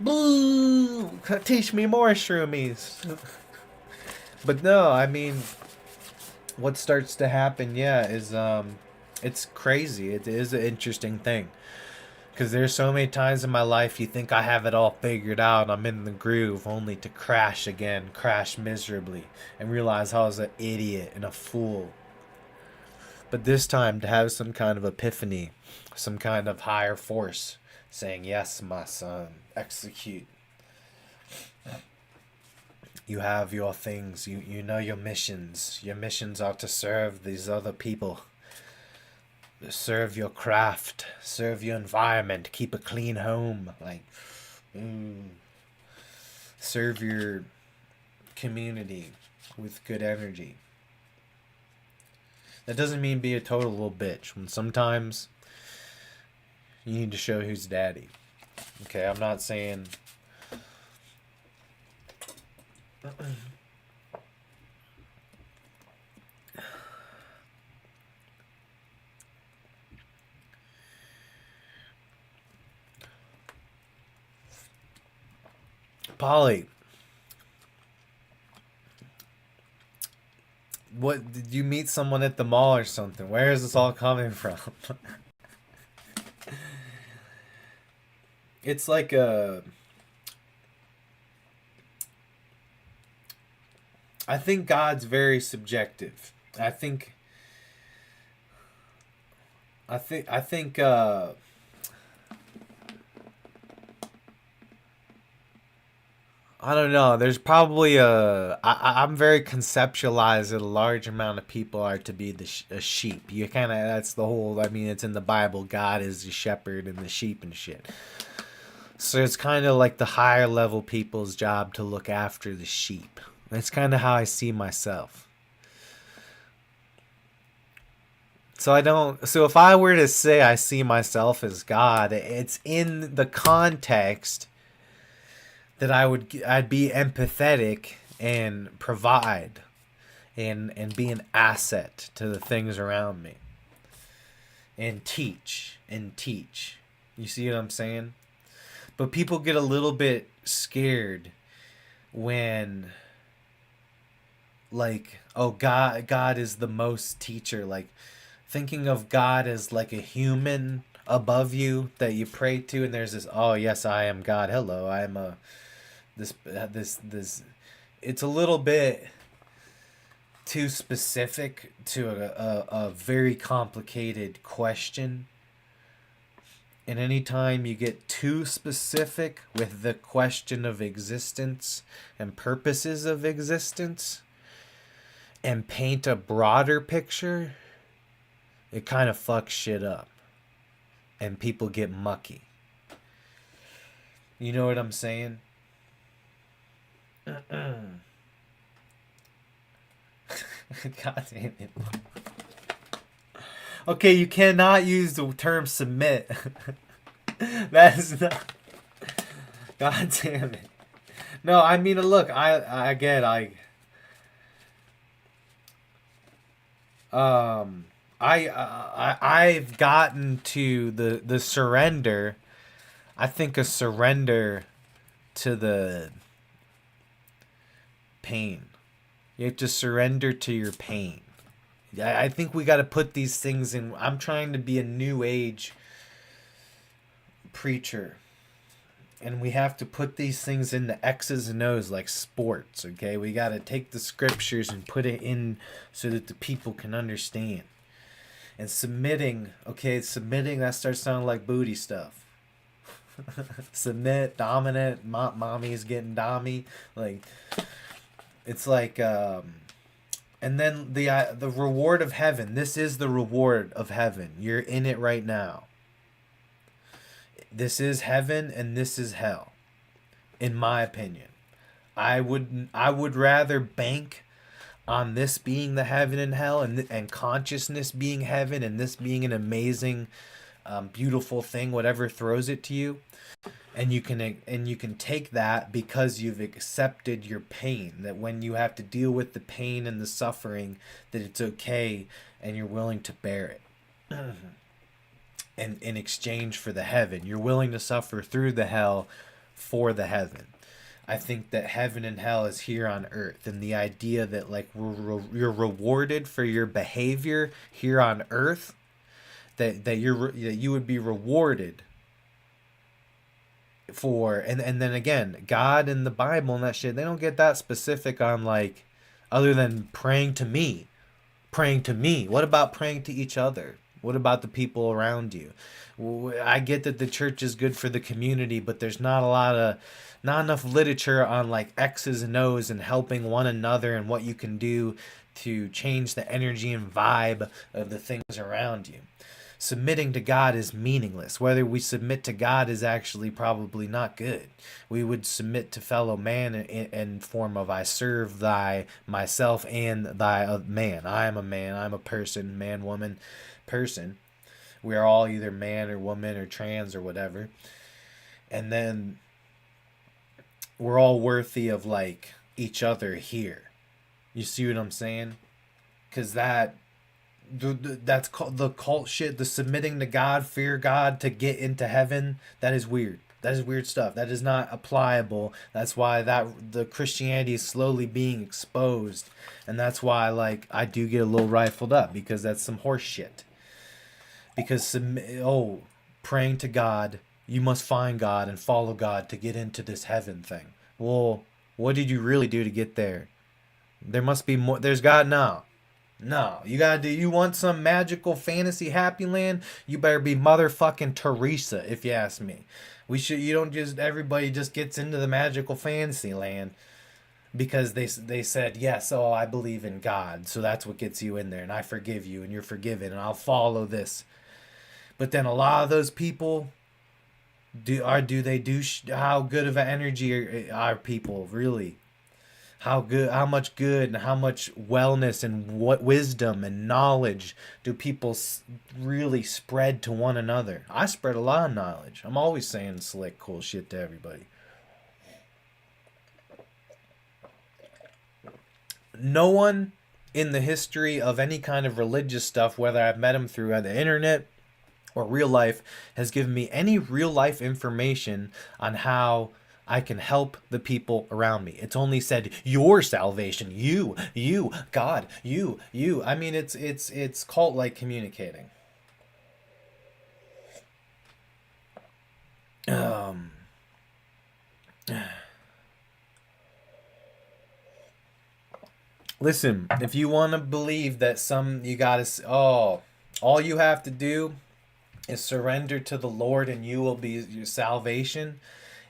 Boo! Teach me more, shroomies. But no, I mean, what starts to happen, is, it's crazy. It is an interesting thing. Because there's so many times in my life you think I have it all figured out, I'm in the groove, only to crash again, crash miserably, and realize I was an idiot and a fool. But this time to have some kind of epiphany, some kind of higher force saying, yes, my son, execute. You have your things, you know your missions. Your missions are to serve these other people. Serve your craft, serve your environment, keep a clean home, serve your community with good energy. That doesn't mean be a total little bitch. When sometimes you need to show who's daddy. Okay, I'm not saying Polly, what did you meet someone at the mall or something? Where is this all coming from? It's like I think God's very subjective. I think I don't know. There's probably I'm very conceptualized that a large amount of people are to be a sheep. You kind of, that's the whole, I mean, it's in the Bible. God is the shepherd and the sheep and shit. So it's kind of like the higher level people's job to look after the sheep. That's kind of how I see myself. So I don't. So if I were to say I see myself as God, it's in the context that I'd be empathetic and provide and be an asset to the things around me and teach. You see what I'm saying? But people get a little bit scared when, like, oh, God is the most teacher, like thinking of God as like a human above you that you pray to, and there's this, oh yes, I am God, hello, I am a this it's a little bit too specific to a very complicated question. And anytime you get too specific with the question of existence and purposes of existence and paint a broader picture, it kind of fucks shit up. And people get mucky. You know what I'm saying? God damn it. Okay, you cannot use the term submit. That is not. God damn it. No, I mean, look, I've gotten to the surrender. I think a surrender to the pain. You have to surrender to your pain. I think we got to put these things in. I'm trying to be a new age preacher. And we have to put these things in the X's and O's like sports, okay? We got to take the scriptures and put it in so that the people can understand. And submitting, okay, submitting, that starts sounding like booty stuff. Submit, dominant, mommy's getting dommy. Like, it's like, and then the reward of heaven. This is the reward of heaven. You're in it right now. This is heaven and this is hell, in my opinion. I would rather bank on this being the heaven and hell, and consciousness being heaven, and this being an amazing, beautiful thing, whatever throws it to you. And you can take that because you've accepted your pain, that when you have to deal with the pain and the suffering, that it's okay and you're willing to bear it. And in exchange for the heaven, you're willing to suffer through the hell for the heaven. I think that heaven and hell is here on earth, and the idea that like you're rewarded for your behavior here on earth, that you would be rewarded for, and then again, God and the Bible and that shit, they don't get that specific on, like, other than praying to me. What about praying to each other? What about the people around you? I get that the church is good for the community, but there's not enough literature on like X's and O's and helping one another and what you can do to change the energy and vibe of the things around you. Submitting to God is meaningless. Whether we submit to God is actually probably not good. We would submit to fellow man in form of I serve thy myself and thy man. I am a man. I'm a person, man, woman, person. We are all either man or woman or trans or whatever. And then we're all worthy of like each other here. You see what I'm saying? Because that's called the cult shit, the submitting to God, fear God to get into heaven. That is weird. That is weird stuff. That is not applicable. That's why the Christianity is slowly being exposed. And that's why like I do get a little rifled up, because that's some horse shit. Because praying to God, you must find God and follow God to get into this heaven thing. Well, what did you really do to get there? There must be more. There's God now. No, you gotta do. You want some magical fantasy happy land? You better be motherfucking Teresa, if you ask me. We should. You don't just everybody just gets into the magical fantasy land because they said yes. Oh, I believe in God, so that's what gets you in there, and I forgive you, and you're forgiven, and I'll follow this. But then a lot of those people do they do how good of an energy are people really? How good, how much good, and how much wellness and what wisdom and knowledge do people really spread to one another? I spread a lot of knowledge. I'm always saying slick, cool shit to everybody. No one in the history of any kind of religious stuff, whether I've met them through the internet or real life, has given me any real life information on how I can help the people around me. It's only said your salvation, you, God, you. I mean, it's cult like communicating. Um, Listen, if you want to believe that you gotta, all you have to do is surrender to the Lord and you will be your salvation,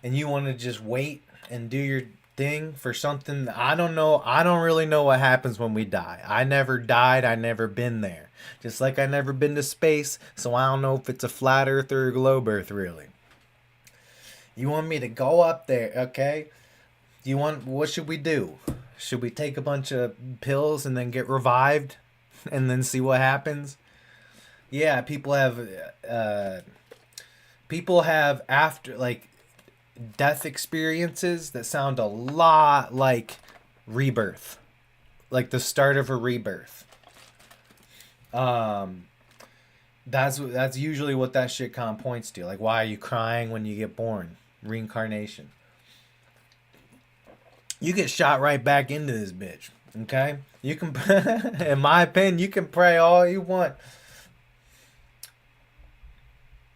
and you want to just wait and do your thing for something. I don't know. I don't really know what happens when we die. I never died. I never been there. Just like I never been to space, so I don't know if it's a flat earth or a globe earth really. You want me to go up there, okay? What should we do? Should we take a bunch of pills and then get revived and then see what happens? Yeah, uh people have after like death experiences that sound a lot like rebirth, like the start of a rebirth. Um, that's usually what that shit kind of points to. Like, why are you crying when you get born? Reincarnation. You get shot right back into this bitch. Okay, you can, in my opinion, you can pray all you want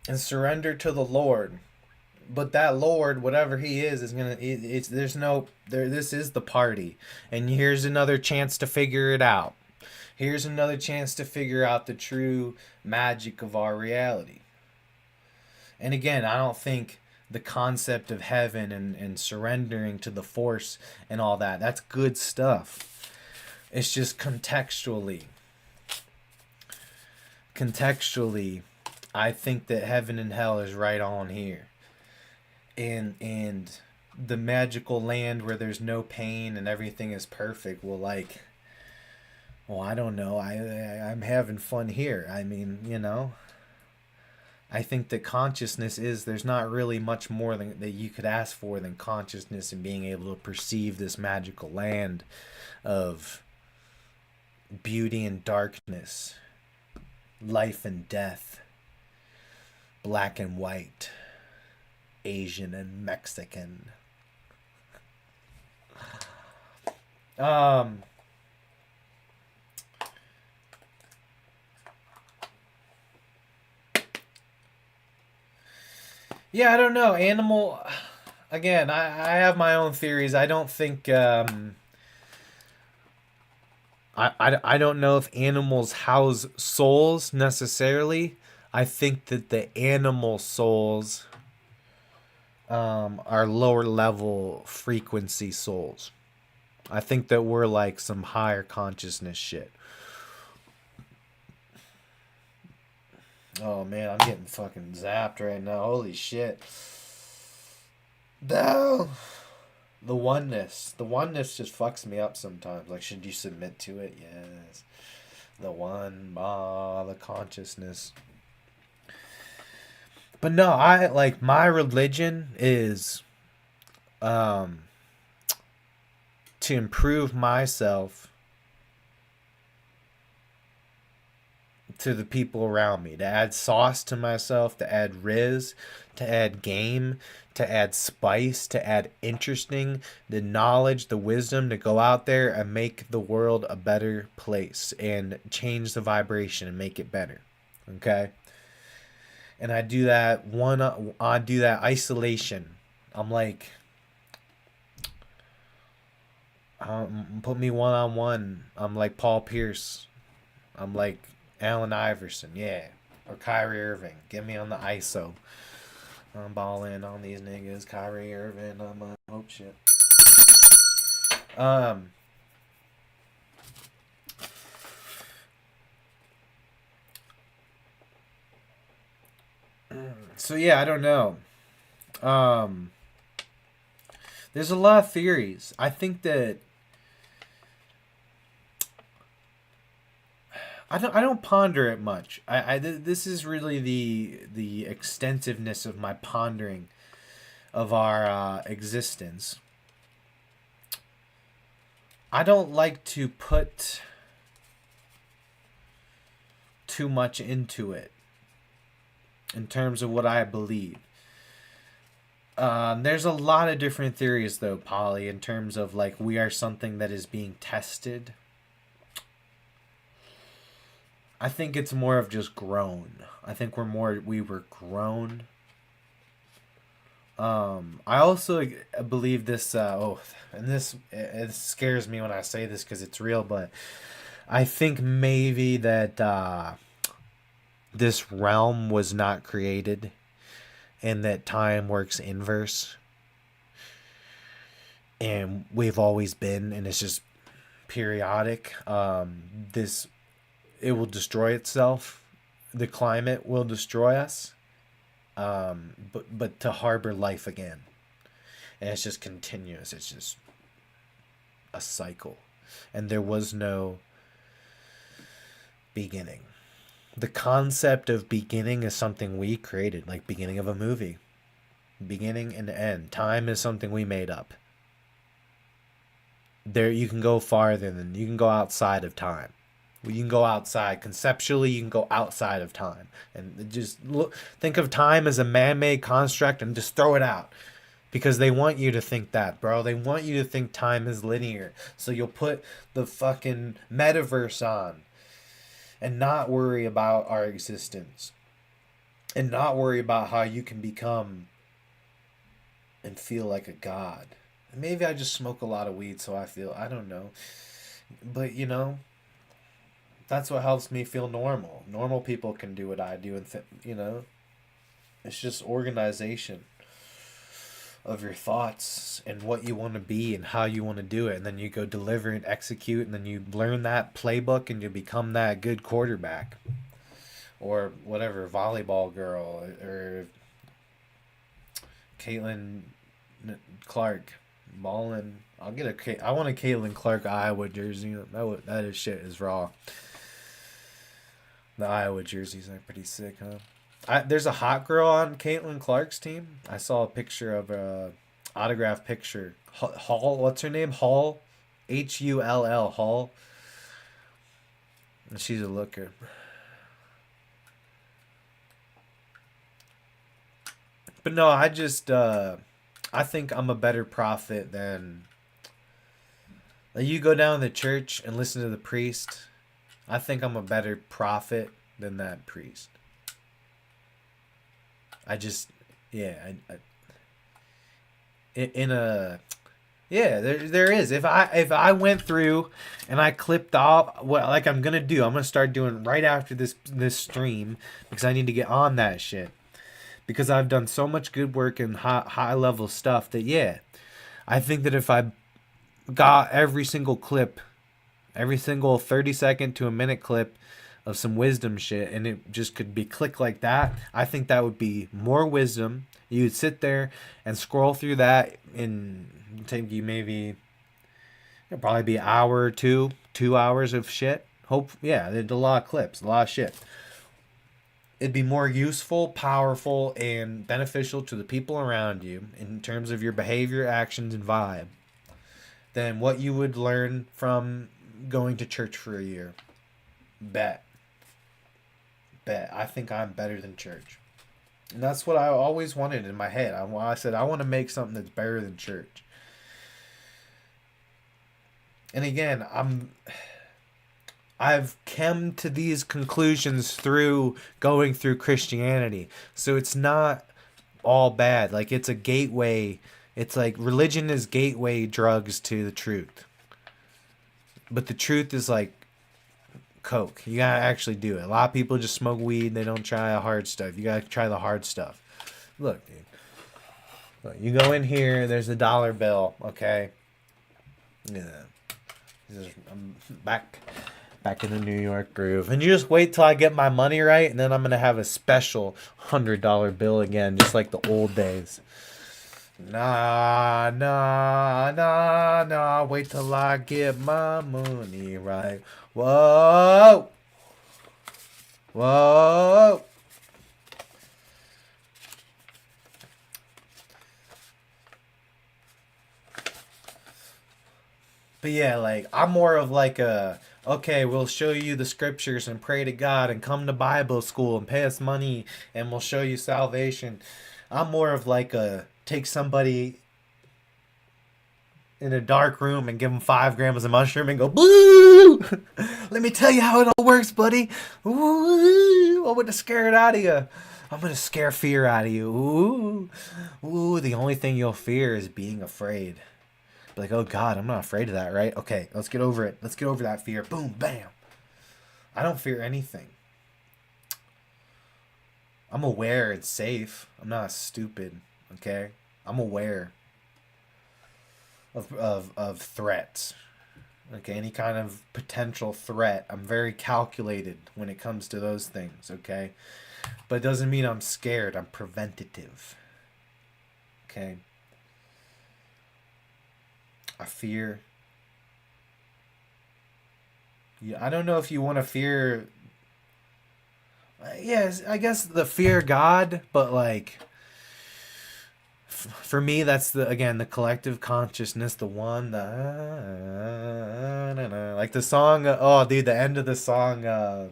and surrender to the Lord. But that Lord, whatever he is gonna. It's there's no there. This is the party, and here's another chance to figure it out. Here's another chance to figure out the true magic of our reality. And again, I don't think the concept of heaven and surrendering to the force and all that's good stuff. It's just contextually, I think that heaven and hell is right on here. And the magical land where there's no pain and everything is perfect, well, I don't know. I'm having fun here. I mean, I think that consciousness is there's not really much more that you could ask for than consciousness and being able to perceive this magical land of beauty and darkness, life and death, black and white, Asian and Mexican. Um yeah, I don't know. Animal again, I have my own theories. I don't think I don't know if animals house souls necessarily. I think that the animal souls are lower level frequency souls. I think that we're like some higher consciousness shit. Oh man, I'm getting fucking zapped right now. Holy shit. No. The oneness. The oneness just fucks me up sometimes. Like, should you submit to it? Yes. The one, the consciousness. But no, I like my religion is um to improve myself to the people around me, to add sauce to myself, to add riz, to add game, to add spice, to add interesting, the knowledge, the wisdom to go out there and make the world a better place and change the vibration and make it better. Okay? And I do that isolation. I'm like, put me one on one. I'm like Paul Pierce. I'm like Allen Iverson, yeah. Or Kyrie Irving. Get me on the ISO. I'm balling on these niggas. Kyrie Irving. I'm a oh shit. Um. So yeah, I don't know. Um. There's a lot of theories. I think that I don't ponder it much. This is really the extensiveness of my pondering of our existence. I don't like to put too much into it in terms of what I believe. There's a lot of different theories though, Polly, in terms of like we are something that is being tested. I think it's more of just grown. I think we were grown. I also believe this. And this it scares me when I say this because it's real. But I think maybe that this realm was not created, and that time works inverse, and we've always been, and it's just periodic. This it will destroy itself. The climate will destroy us. But to harbor life again, and it's just continuous. It's just a cycle, and there was no beginning. The concept of beginning is something we created, like beginning of a movie, beginning and end. Time is something we made up. There, you can go farther than you can go outside of time. You can go outside conceptually. You can go outside of time, and just look. Think of time as a man-made construct, and just throw it out, because they want you to think that, bro. They want you to think time is linear. So you'll put the fucking metaverse on, and not worry about our existence, and not worry about how you can become and feel like a god. Maybe I just smoke a lot of weed, so I feel. I don't know, but that's what helps me feel normal. Normal people can do what I do, and it's just organization of your thoughts and what you want to be and how you want to do it, and then you go deliver and execute, and then you learn that playbook, and you become that good quarterback, or whatever, volleyball girl, or Caitlin Clark balling. I want a Caitlin Clark Iowa jersey. That is shit is raw. The Iowa jerseys are pretty sick, huh? There's a hot girl on Caitlin Clark's team. I saw a picture of a autograph picture. Hall, what's her name? Hall, Hull, Hall. And she's a looker. But no, I think I'm a better prophet than. Like, you go down to the church and listen to the priest. I think I'm a better prophet than that priest. I just, yeah, in a, yeah, there is. If I went through and I clipped off what like I'm gonna do, I'm gonna start doing right after this stream, because I need to get on that shit, because I've done so much good work and high level stuff that, yeah, I think that if I got every single clip, every single 30-second to a minute clip of some wisdom shit, and it just could be click like that, I think that would be more wisdom. You'd sit there and scroll through that and take you maybe, it'd probably be an hour or 2 hours of shit. Yeah, there's a lot of clips, a lot of shit. It'd be more useful, powerful, and beneficial to the people around you in terms of your behavior, actions, and vibe than what you would learn from going to church for a year. Bet. I think I'm better than church. And that's what I always wanted in my head. I said, I want to make something that's better than church. And again, I've come to these conclusions through going through Christianity. So it's not all bad. Like, it's a gateway. It's like religion is gateway drugs to the truth. But the truth is like coke. You gotta actually do it. A lot of people just smoke weed. They don't try the hard stuff. You gotta try the hard stuff. Look, dude. Look, you go in here. There's a dollar bill. Okay. Yeah. I'm back in the New York groove, and you just wait till I get my money right, and then I'm gonna have a special $100 bill again, just like the old days. Nah, nah, nah, nah. Wait till I get my money right. Whoa, whoa. But yeah, like I'm more of like a okay, we'll show you the scriptures and pray to God and come to Bible school and pay us money and we'll show you salvation. I'm more of like a take somebody in a dark room and give them 5 grams of mushroom and go boo. Let me tell you how it all works, buddy. Ooh, I'm gonna scare it out of you. I'm gonna scare fear out of you. Ooh. The only thing you'll fear is being afraid. Like, oh God, I'm not afraid of that, right? Okay, let's get over it. Let's get over that fear. Boom, bam. I don't fear anything. I'm aware it's safe. I'm not stupid, okay? I'm aware of threats. Okay, any kind of potential threat. I'm very calculated when it comes to those things, okay? But it doesn't mean I'm scared. I'm preventative. Okay? I fear. Yeah, I don't know if you want to fear. Yes, I guess the fear God, but like for me, that's the collective consciousness, the one, like the song. Oh, dude, the end of the song,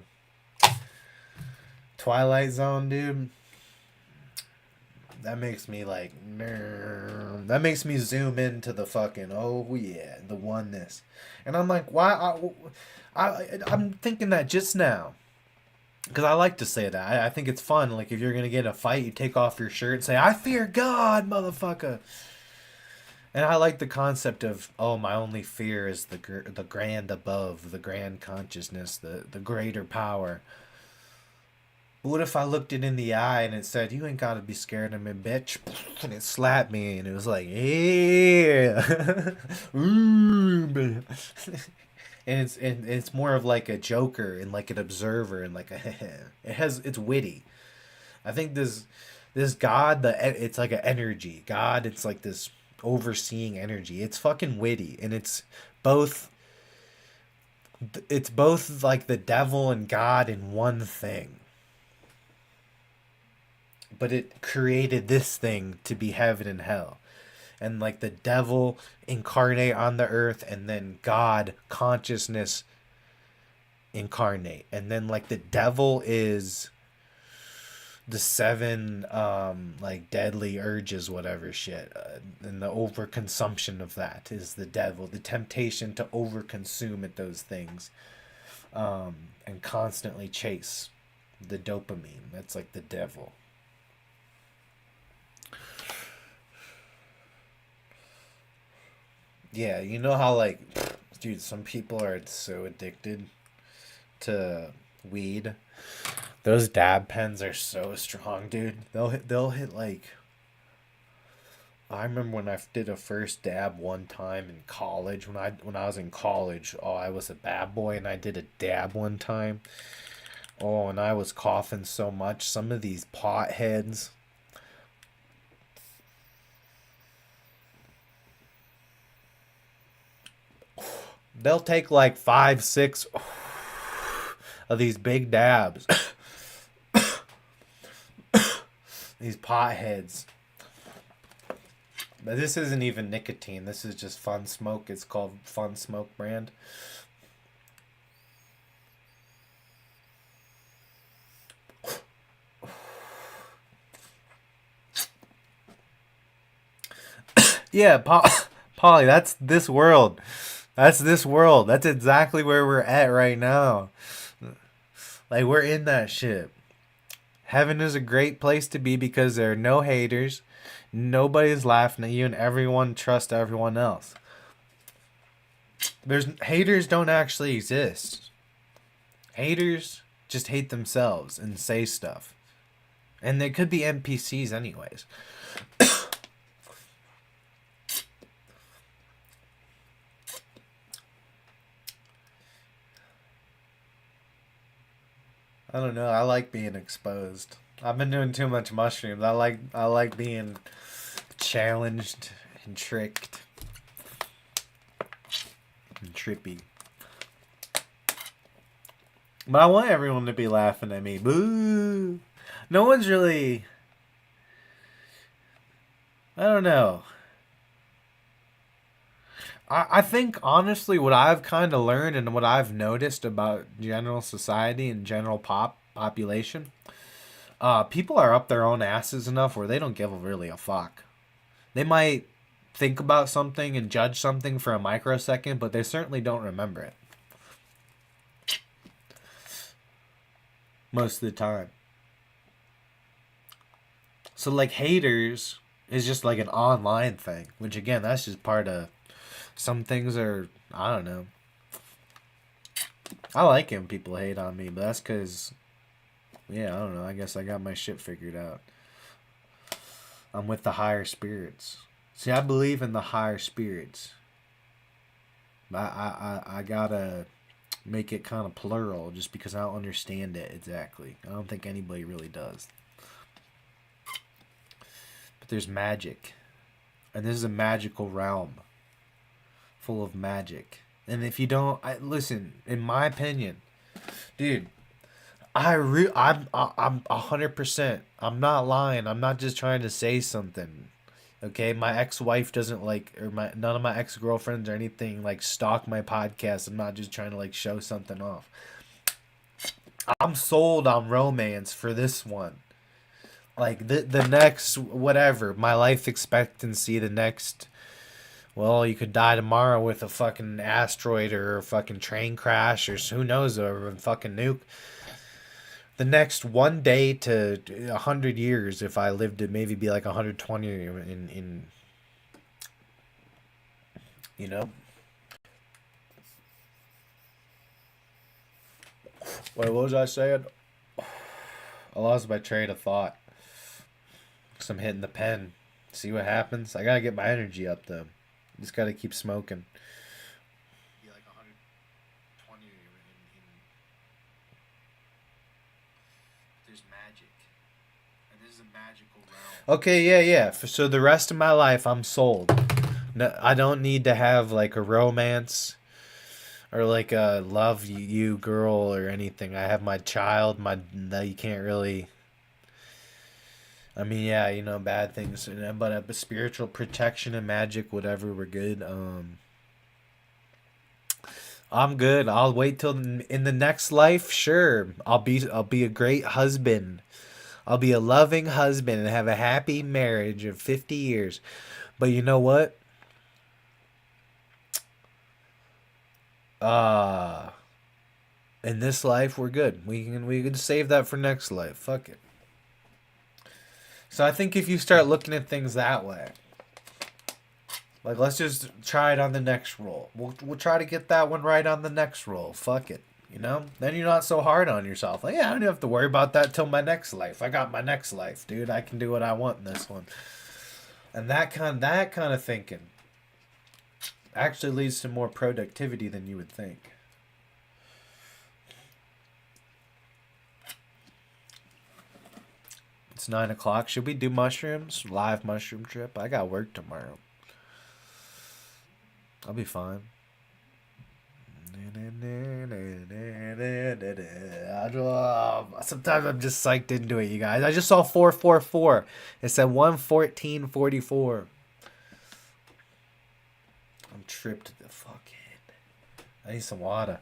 Twilight Zone, dude. That makes me like, that makes me zoom into the fucking, oh yeah, the oneness. And I'm like, why? I'm thinking that just now. Because I like to say that. I think it's fun. Like, if you're going to get in a fight, you take off your shirt and say, I fear God, motherfucker. And I like the concept of, oh, my only fear is the grand above, the grand consciousness, the greater power. But what if I looked it in the eye and it said, you ain't got to be scared of me, bitch? And it slapped me and it was like, yeah. Ooh, and it's more of like a joker and like an observer and like it's witty. I think this God, it's like an energy. God, it's like this overseeing energy. It's fucking witty, and both it's both like the devil and God in one thing. But it created this thing to be heaven and hell. And like the devil incarnate on the earth, and then God consciousness incarnate. And then like the devil is the 7 like deadly urges, whatever shit, and the overconsumption of that is the devil, the temptation to overconsume at those things, and constantly chase the dopamine. That's like the devil. Yeah, you know how like, dude, some people are so addicted to weed. Those dab pens are so strong, dude. They'll hit like. I remember when I did a first dab one time in college. When I was in college, oh, I was a bad boy, and I did a dab one time. Oh, and I was coughing so much. Some of these potheads. They'll take like 5, 6 of these big dabs. These potheads. But this isn't even nicotine. This is just Fun Smoke. It's called Fun Smoke brand. Yeah, Polly, that's this world. That's this world. That's exactly where we're at right now. Like, we're in that shit. Heaven is a great place to be because there are no haters. Nobody's laughing at you, and everyone trusts everyone else. Haters don't actually exist. Haters just hate themselves and say stuff. And they could be NPCs anyways. I don't know. I like being exposed. I've been doing too much mushrooms. I like being challenged and tricked and trippy. But I want everyone to be laughing at me. Boo! No one's really. I don't know. I think honestly, what I've kind of learned and what I've noticed about general society and general population, people are up their own asses enough where they don't give really a fuck. They might think about something and judge something for a microsecond, but they certainly don't remember it most of the time. So like haters is just like an online thing, which again, that's just part of some things are, I don't know. I like it when people hate on me, but that's because, yeah, I don't know. I guess I got my shit figured out. I'm with the higher spirits. See, I believe in the higher spirits. I gotta make it kind of plural just because I don't understand it exactly. I don't think anybody really does. But there's magic. And this is a magical realm full of magic. And if you don't, listen, in my opinion, dude, I'm 100%. I'm not lying. I'm not just trying to say something. Okay, my ex-wife doesn't like, or none of my ex-girlfriends or anything like stalk my podcast. I'm not just trying to like show something off. I'm sold on romance for this one. Like the next whatever, my life expectancy, the next, well, you could die tomorrow with a fucking asteroid or a fucking train crash or who knows, or a fucking nuke. The next 1 day to 100 years, if I live to maybe be like 120 in you know. Wait, what was I saying? I lost my train of thought. Cause I'm hitting the pen. See what happens. I gotta get my energy up though. Just gotta keep smoking. Be like 120 there's magic. And this is a magical realm. Okay, yeah. So the rest of my life, I'm sold. No, I don't need to have like a romance or like a love you girl or anything. I have my child. You can't really. I mean, yeah, bad things, but spiritual protection and magic, whatever, we're good. I'm good. I'll wait till in the next life. Sure, I'll be a great husband. I'll be a loving husband and have a happy marriage of 50 years. But you know what? Uh in this life we're good. We can save that for next life. Fuck it. So I think if you start looking at things that way, like let's just try it on the next roll. We'll try to get that one right on the next roll. Fuck it. Then you're not so hard on yourself. Like, yeah, I don't have to worry about that till my next life. I got my next life, dude. I can do what I want in this one. And that kind of thinking actually leads to more productivity than you would think. It's 9 o'clock. Should we do mushrooms? Live mushroom trip? I got work tomorrow. I'll be fine. Sometimes I'm just psyched into it, you guys. I just saw 444. It said 114.44. I'm tripped the fuck in. I need some water.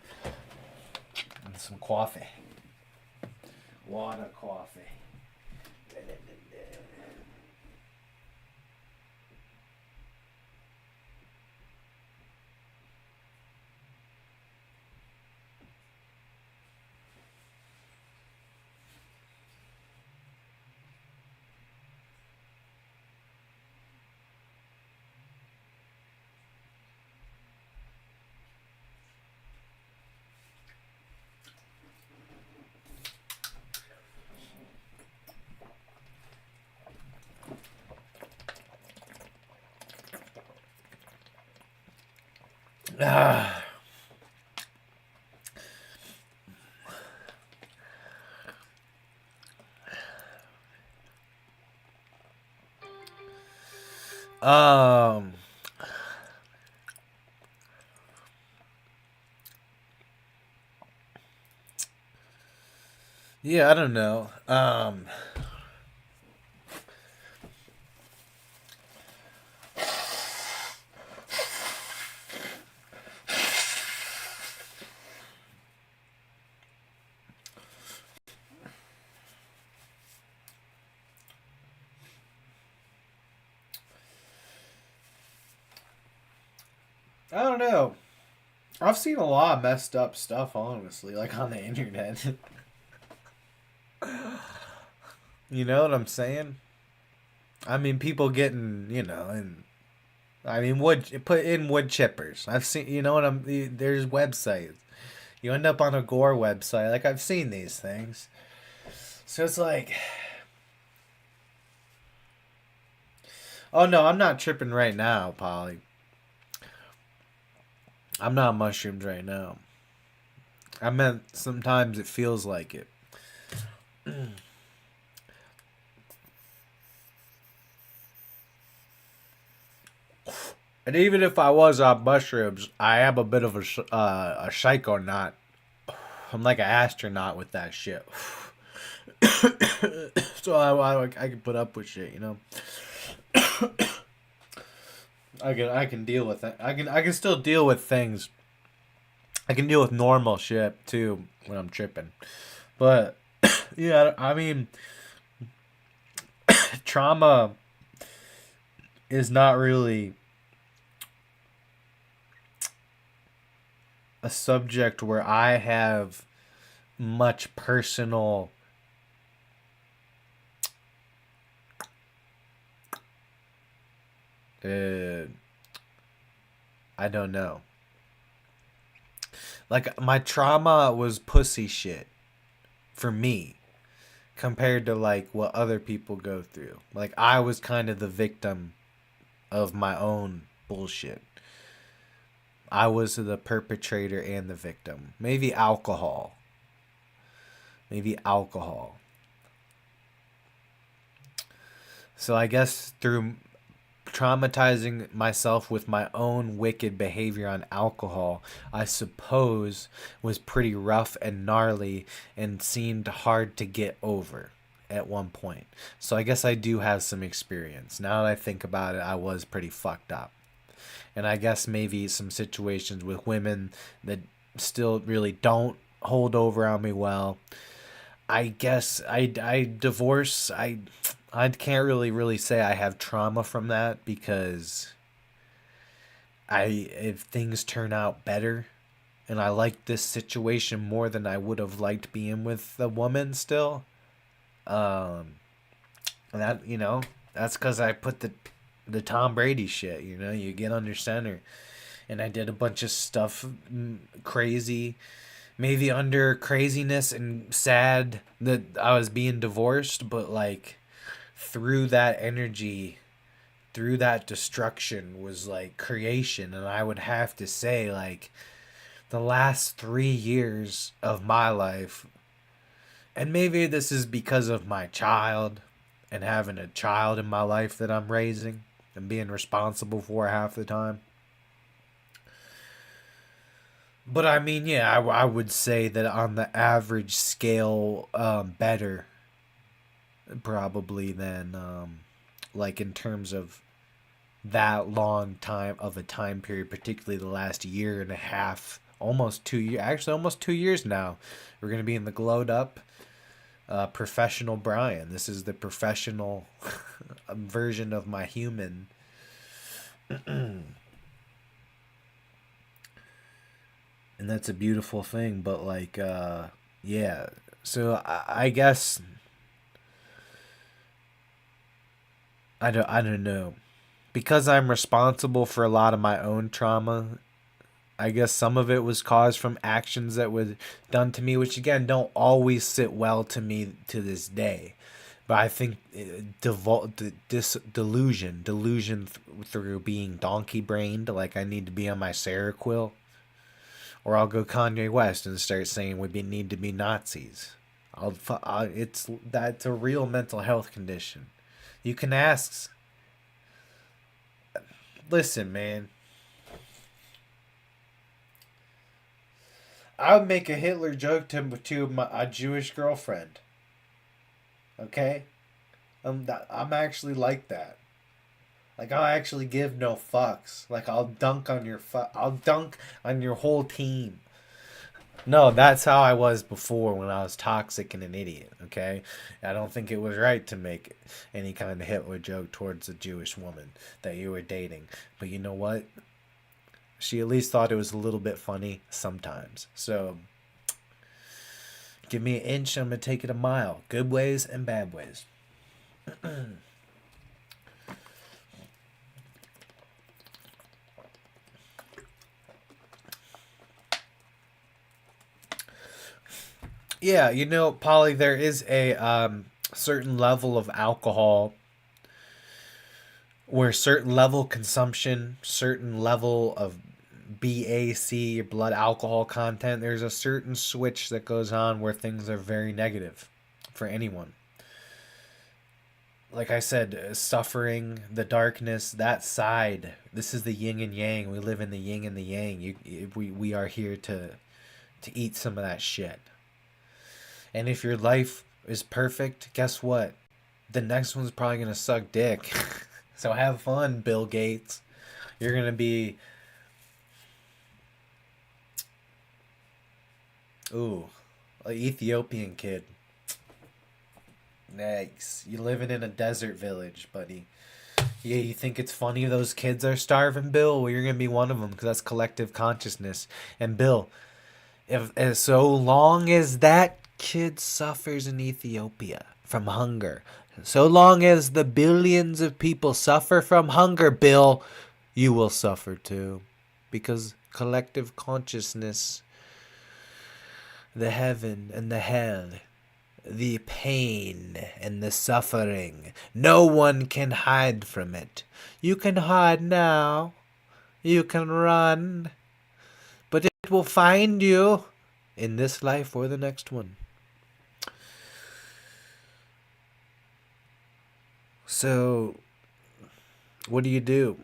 And some coffee. Water, coffee. um. Yeah, I don't know. I don't know. I've seen a lot of messed up stuff, honestly, like on the internet. You know what I'm saying? I mean, people getting, and I mean, put in wood chippers. I've seen, you know what there's websites. You end up on a gore website. Like, I've seen these things. So it's like, oh no, I'm not tripping right now, Polly. I'm not mushroomed right now. I meant sometimes it feels like it. And even if I was on mushrooms, I am a bit of a psychonaut. I'm like an astronaut with that shit. So I can put up with shit, you know. I can deal with it. I can still deal with things. I can deal with normal shit too when I'm tripping. But yeah, I mean, trauma is not really a subject where I have much personal uh I don't know. Like my trauma was pussy shit for me compared to like what other people go through. Like I was kind of the victim of my own bullshit. I was the perpetrator and the victim. Maybe alcohol. Maybe alcohol. So I guess through traumatizing myself with my own wicked behavior on alcohol, I suppose was pretty rough and gnarly and seemed hard to get over at one point. So I guess I do have some experience. Now that I think about it, I was pretty fucked up. And I guess maybe some situations with women that still really don't hold over on me well. I guess I divorce. I can't really say I have trauma from that because if things turn out better and I like this situation more than I would have liked being with a woman still. Um and that, that's cuz I put the Tom Brady shit, you get under center, and I did a bunch of stuff crazy, maybe under craziness and sad that I was being divorced, but like through that energy, through that destruction was like creation. And I would have to say, like, the last 3 years of my life, and maybe this is because of my child and having a child in my life that I'm raising and being responsible for half the time. But I mean, yeah, I would say that on the average scale, better probably than like in terms of that long time of a time period, particularly the last year and a half, almost 2 years, actually almost 2 years now. We're gonna be in the glowed up professional Bryan. This is the professional version of my human. And that's a beautiful thing, but like yeah, so I guess I don't know, because I'm responsible for a lot of my own trauma. I guess some of it was caused from actions that were done to me, which again don't always sit well to me to this day. But I think delusion through being donkey brained, like I need to be on my Seroquel, or I'll go Kanye West and start saying need to be Nazis. That's a real mental health condition. You can ask. Listen, man. I would make a Hitler joke to a Jewish girlfriend. Okay, I'm actually like that. Like I'll actually give no fucks. Like I'll dunk on your whole team. No, that's how I was before when I was toxic and an idiot, okay? I don't think it was right to make any kind of Hitler joke towards a Jewish woman that you were dating. But you know what? She at least thought it was a little bit funny sometimes. So, give me an inch, I'm going to take it a mile. Good ways and bad ways. Yeah, Polly, there is a certain level of alcohol where certain level consumption, certain level of BAC, your blood alcohol content, there's a certain switch that goes on where things are very negative for anyone. Like I said, suffering, the darkness, that side. This is the yin and yang. We live in the yin and the yang. We are here to eat some of that shit. And if your life is perfect, guess what? The next one's probably gonna suck dick. So have fun, Bill Gates. You're gonna be, ooh, an Ethiopian kid. Nice. You living in a desert village, buddy. Yeah, you think it's funny those kids are starving, Bill? Well, you're gonna be one of them because that's collective consciousness. And Bill, if as so long as that kid suffers in Ethiopia from hunger, so long as the billions of people suffer from hunger, Bill, you will suffer too, because collective consciousness, the heaven and the hell, the pain and the suffering, no one can hide from it. You can hide now, you can run, but it will find you in this life or the next one. So, what do? You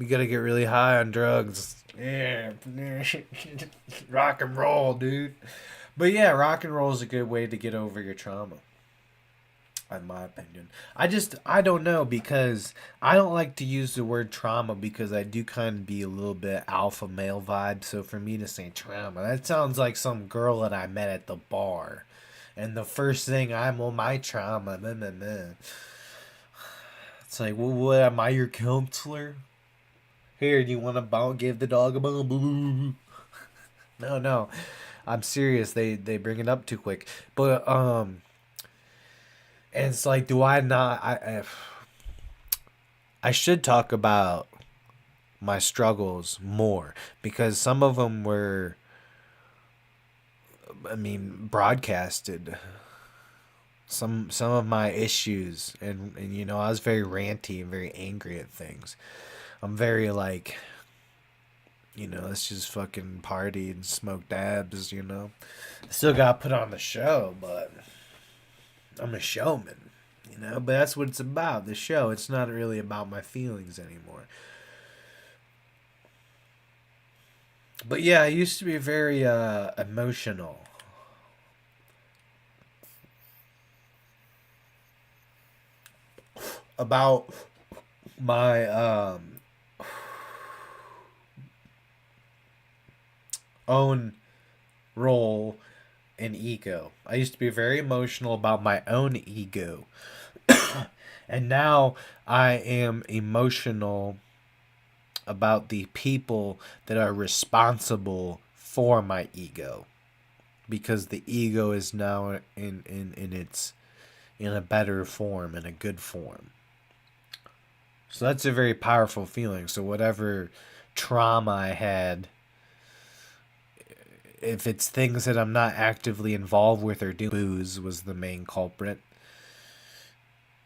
gotta get really high on drugs. Yeah, rock and roll, dude. But yeah, rock and roll is a good way to get over your trauma, in my opinion. I don't know, because I don't like to use the word trauma because I do kind of be a little bit alpha male vibe. So for me to say trauma, that sounds like some girl that I met at the bar. And the first thing my trauma, meh, meh, meh. It's like, well, what, am I your counselor? Here, do you want to give the dog a bone? No, no. I'm serious. They bring it up too quick. But, and it's like, do I not, I should talk about my struggles more, because some of them were, broadcasted. Some of my issues, and I was very ranty and very angry at things. I'm very like, let's just fucking party and smoke dabs. Still got to put on the show, but I'm a showman, but that's what it's about, the show. It's not really about my feelings anymore. But yeah, I used to be very emotional about my own role and ego. I used to be very emotional about my own ego. And now I am emotional about the people that are responsible for my ego, because the ego is now in a better form, in a good form. So that's a very powerful feeling. So whatever trauma I had, if it's things that I'm not actively involved with or doing, booze was the main culprit.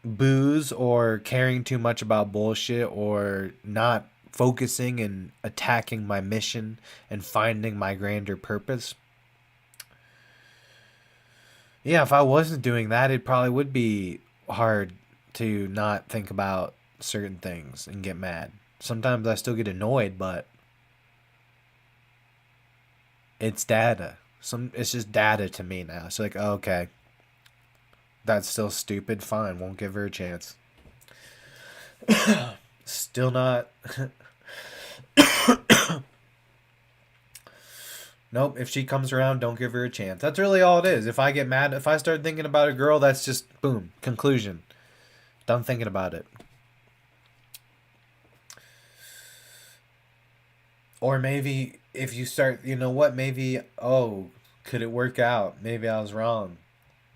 booze or caring too much about bullshit or not focusing and attacking my mission and finding my grander purpose. Yeah, if I wasn't doing that, it probably would be hard to not think about certain things and get mad. Sometimes I still get annoyed, but it's data. It's just data to me now. So like, okay, that's still stupid. Fine, won't give her a chance. Still not. Nope, if she comes around, don't give her a chance. That's really all it is. If I get mad, if I start thinking about a girl, that's just boom, conclusion. Done thinking about it. Or maybe if you start, you know what, maybe, oh, could it work out? Maybe I was wrong.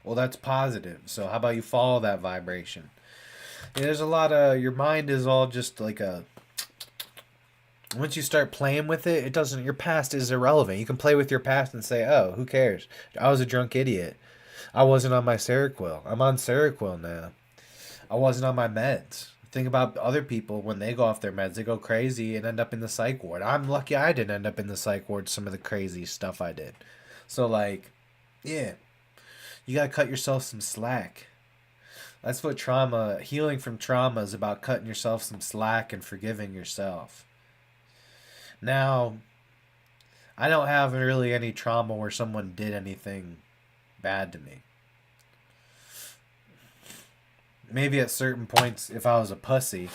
Well, that's positive. So how about you follow that vibration? Yeah, there's a lot of, your mind is all just like a, once you start playing with it, it doesn't, your past is irrelevant. You can play with your past and say, oh, who cares? I was a drunk idiot. I wasn't on my Seroquel. I'm on Seroquel now. I wasn't on my meds. Think about other people when they go off their meds, they go crazy and end up in the psych ward. I'm lucky I didn't end up in the psych ward, some of the crazy stuff I did. So, like, yeah, you gotta cut yourself some slack. That's what trauma, healing from trauma is about, cutting yourself some slack and forgiving yourself. Now, I don't have really any trauma where someone did anything bad to me. Maybe at certain points, if I was a pussy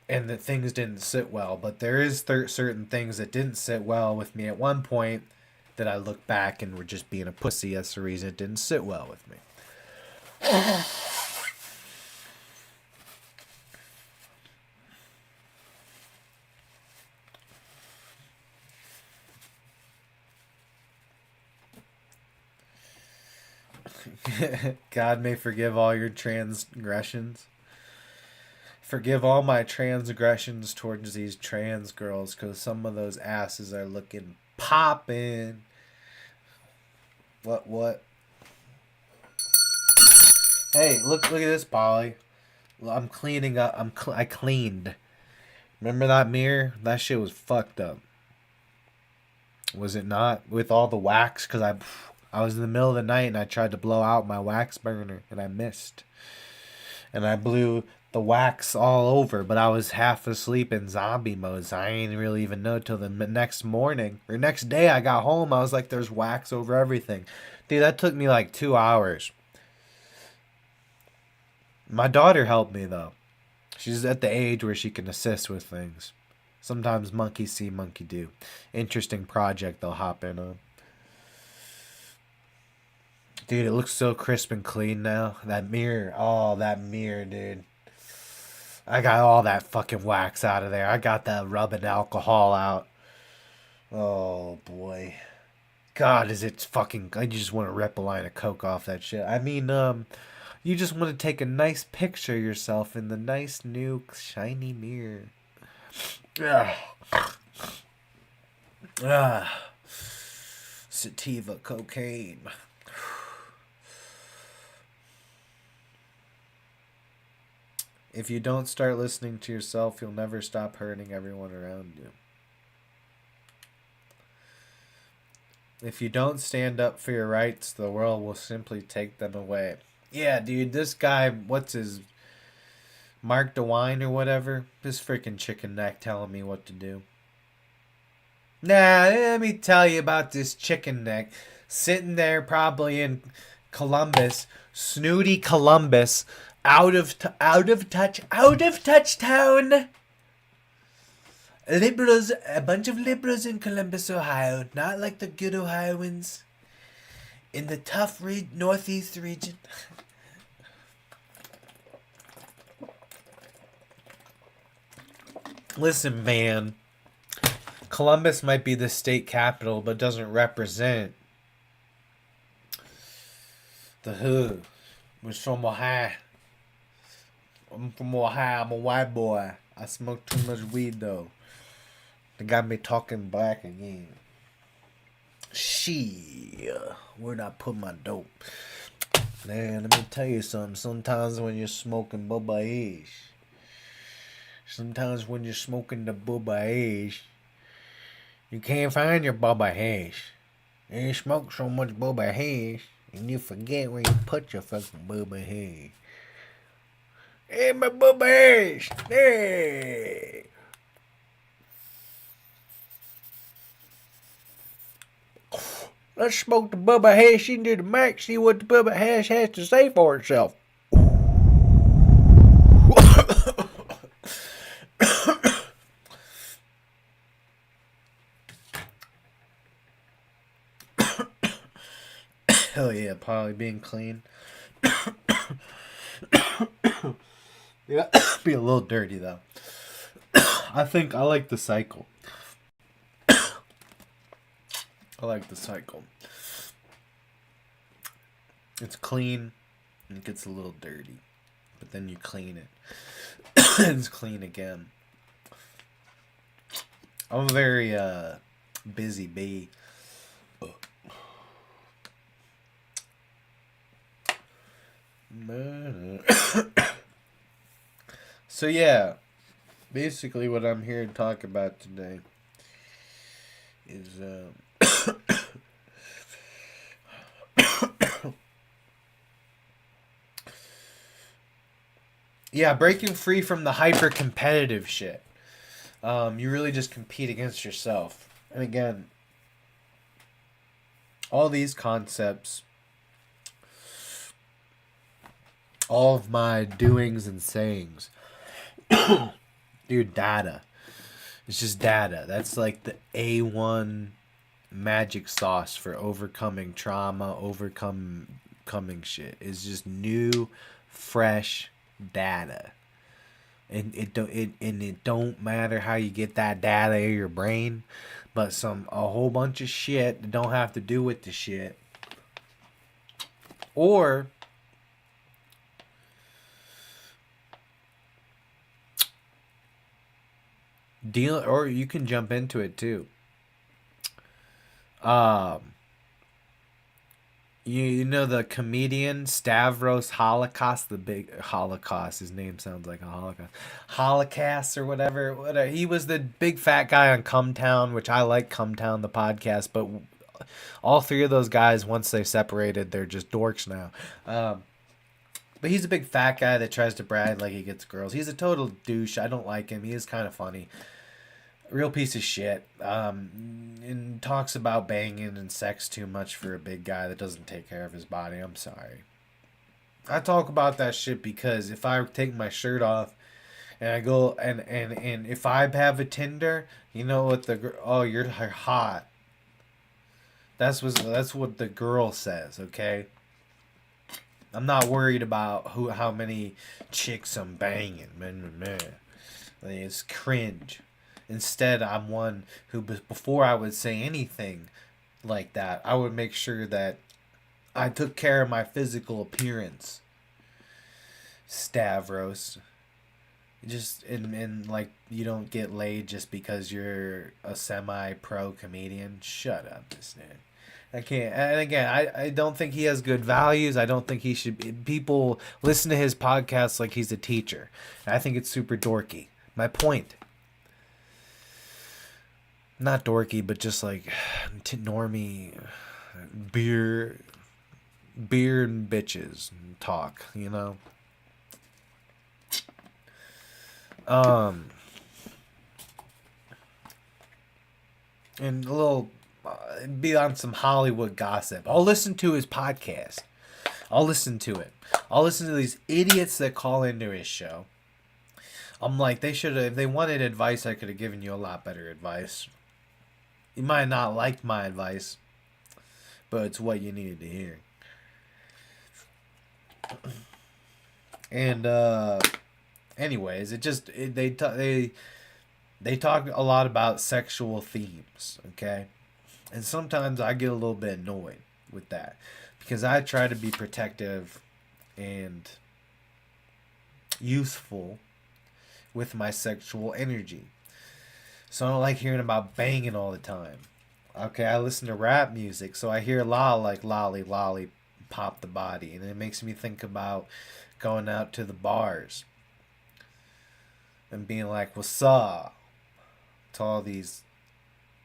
and that things didn't sit well, but there is certain things that didn't sit well with me at one point that I look back and were just being a pussy. That's the reason it didn't sit well with me. God may forgive all your transgressions. Forgive all my transgressions towards these trans girls, because some of those asses are looking poppin'. What? Hey, look at this, Polly. I'm cleaning up. I cleaned. Remember that mirror? That shit was fucked up. Was it not? With all the wax, because I was in the middle of the night and I tried to blow out my wax burner and I missed. And I blew the wax all over, but I was half asleep in zombie mode, so I didn't really even know till the next morning or next day I got home. I was like, there's wax over everything. Dude, that took me like 2 hours. My daughter helped me though. She's at the age where she can assist with things. Sometimes monkey see, monkey do. Interesting project they'll hop in on. Dude, it looks so crisp and clean now. That mirror. Oh, that mirror, dude. I got all that fucking wax out of there. I got that rubbing alcohol out. Oh, boy. God, is it fucking... I just want to rip a line of coke off that shit. I mean, you just want to take a nice picture of yourself in the nice, new, shiny mirror. Sativa cocaine. If you don't start listening to yourself, you'll never stop hurting everyone around you. If you don't stand up for your rights, the world will simply take them away. Yeah, dude, this guy, what's his... Mark DeWine or whatever? This freaking chicken neck telling me what to do. Nah, let me tell you about this chicken neck. Sitting there probably in Columbus, snooty Columbus, out of touch town. Liberals, a bunch of liberals in Columbus, Ohio, not like the good Ohioans in the tough northeast region. Listen, man, Columbus might be the state capital, but doesn't represent the hood. We're from Ohio. I'm from Ohio. I'm a white boy. I smoke too much weed, though. They got me talking black again. Where'd I put my dope? Man, let me tell you something. Sometimes when you're smoking Bubba Hash, sometimes when you're smoking the Bubba Hash, you can't find your Bubba Hash. You smoke so much Bubba Hash, and you forget where you put your fucking Bubba Hash. Hey, my Bubba Hash! Hey! Let's smoke the Bubba Hash into the max, see what the Bubba Hash has to say for itself. Hell yeah, probably being clean. Yeah, be a little dirty though. I think I like the cycle. I like the cycle. It's clean and it gets a little dirty, but then you clean it. And it's clean again. I'm a very busy bee. So yeah, basically what I'm here to talk about today is yeah, breaking free from the hyper competitive shit. You really just compete against yourself. And again, all these concepts, all of my doings and sayings, dude, data. It's just data. That's like the A1 magic sauce for overcoming trauma, overcoming shit. It's just new, fresh data. And it don't matter how you get that data in your brain, but a whole bunch of shit that don't have to do with the shit. Or or you can jump into it too. You know the comedian Stavros Holocaust, the big Holocaust. His name sounds like a Holocaust. Holocaust or whatever. Whatever. He was the big fat guy on Cumtown, which I like Cumtown, the podcast. But all three of those guys, once they separated, they're just dorks now. But he's a big fat guy that tries to brag like he gets girls. He's a total douche. I don't like him. He is kind of funny. Real piece of shit. And talks about banging and sex too much for a big guy that doesn't take care of his body. I'm sorry. I talk about that shit because if I take my shirt off and I go and if I have a Tinder, you know what you're hot. That's what the girl says, okay? I'm not worried about how many chicks I'm banging. It's cringe. Instead, I'm one who, before I would say anything like that, I would make sure that I took care of my physical appearance. Stavros. Just, and like, you don't get laid just because you're a semi-pro comedian. Shut up, this man. I can't. And again, I don't think he has good values. I don't think he should be. People listen to his podcast like he's a teacher. I think it's super dorky. My point. Not dorky, but just like normie beer and bitches talk, you know? And a little be on some Hollywood gossip. I'll listen to his podcast. I'll listen to it. I'll listen to these idiots that call into his show. I'm like, they should have, if they wanted advice, I could have given you a lot better advice. You might not like my advice, but it's what you needed to hear. And anyways, they talk a lot about sexual themes, okay? And sometimes I get a little bit annoyed with that because I try to be protective and useful with my sexual energy. So I don't like hearing about banging all the time. Okay, I listen to rap music, so I hear a lot like lolly lolly pop the body. And it makes me think about going out to the bars and being like, what's up? To all these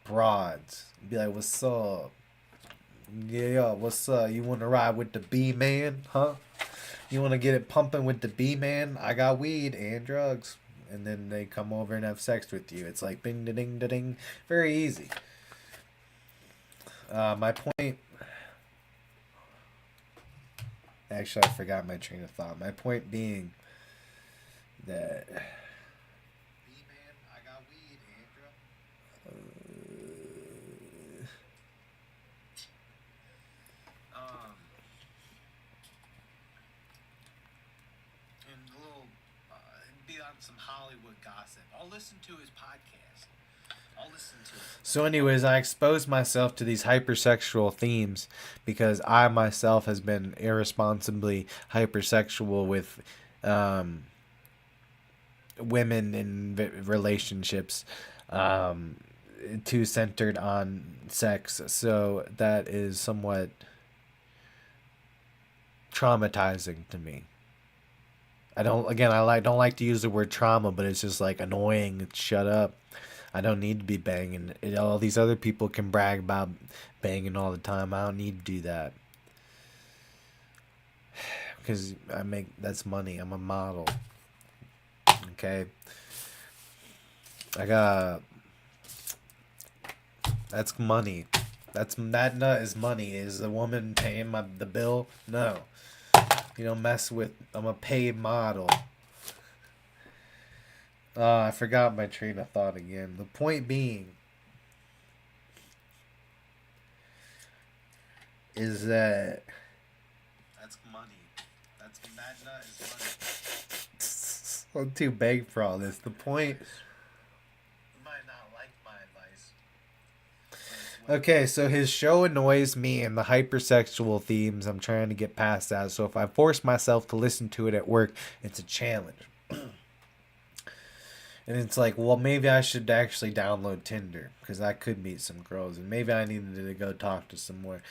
broads. Be like, what's up? Yeah, what's up? You want to ride with the B-man, huh? You want to get it pumping with the B-man? I got weed and drugs. And then they come over and have sex with you. It's like bing, da ding, da ding. Very easy. My point... Actually, I forgot my train of thought. My point being that... B-man, I got weed and drugs. And a little, be on some Hollywood gossip. I'll listen to his podcast. I'll listen to it. So anyways, I exposed myself to these hypersexual themes because I myself has been irresponsibly hypersexual with women in relationships, too centered on sex. So that is somewhat traumatizing to me. I don't like to use the word trauma, but it's just like annoying. Shut up. I don't need to be banging. All these other people can brag about banging all the time. I don't need to do that. Because that's money. I'm a model. Okay. That's money. That nut is money. Is the woman paying the bill? No. You don't mess with, I'm a paid model. I forgot my train of thought again. The point being is that that's money. That nut is money. I'm too big for all this. The point. You might not like my advice. Okay, so his show annoys me and the hypersexual themes. I'm trying to get past that. So if I force myself to listen to it at work, it's a challenge. And it's like, well, maybe I should actually download Tinder because I could meet some girls. And maybe I needed to go talk to some more.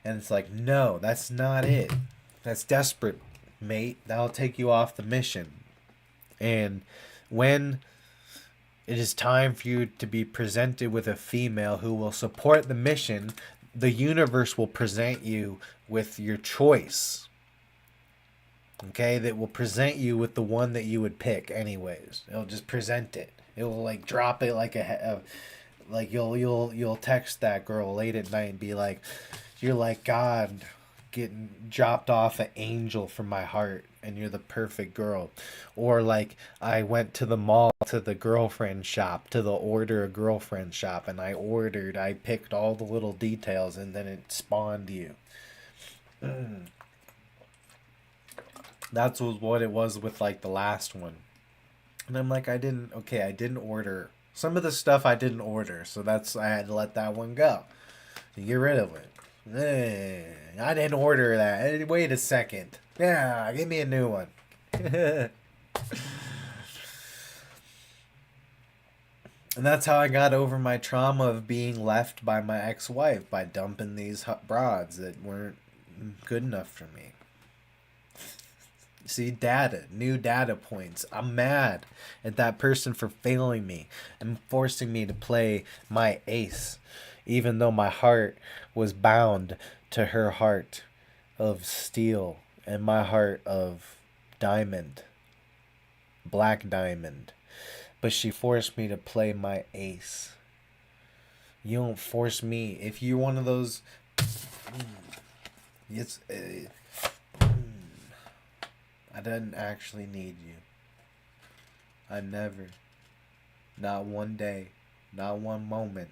And it's like, no, that's not it. That's desperate, mate. That'll take you off the mission. And when it is time for you to be presented with a female who will support the mission, the universe will present you with your choice. Okay, that will present you with the one that you would pick anyways. It'll just present it. It will like drop it like like you'll text that girl late at night and be like, you're like God getting dropped off an angel from my heart and you're the perfect girl. Or like I went to the mall to the girlfriend shop, to the order a girlfriend shop, and I picked all the little details and then it spawned you. That's what it was with like the last one. And I'm like, I didn't order. Some of the stuff I didn't order, so I had to let that one go. To get rid of it. I didn't order that. Wait a second. Yeah, give me a new one. And that's how I got over my trauma of being left by my ex-wife, by dumping these broads that weren't good enough for me. See, new data points. I'm mad at that person for failing me and forcing me to play my ace, even though my heart was bound to her heart of steel and my heart of diamond, black diamond. But she forced me to play my ace. You don't force me. If you're one of those... It's... I didn't actually need you. I never, not one day, not one moment,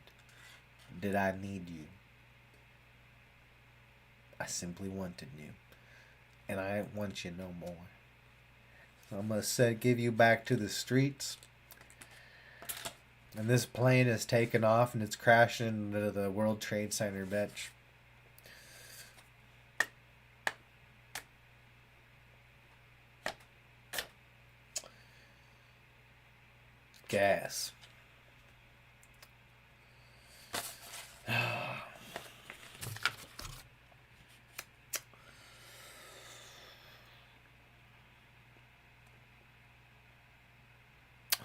did I need you. I simply wanted you. And I want you no more. So I'm going to give you back to the streets. And this plane is taking off and it's crashing into the World Trade Center, bitch. Gas.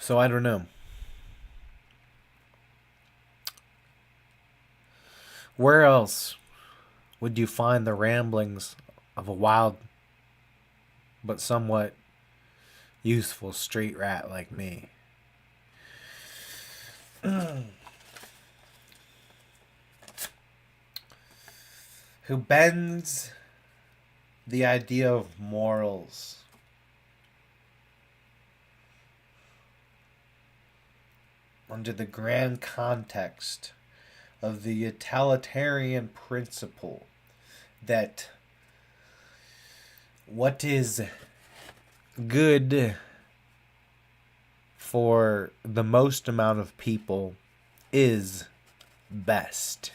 So I don't know. Where else would you find the ramblings of a wild but somewhat useful street rat like me? Who bends the idea of morals under the grand context of the utilitarian principle that what is good for the most amount of people is best.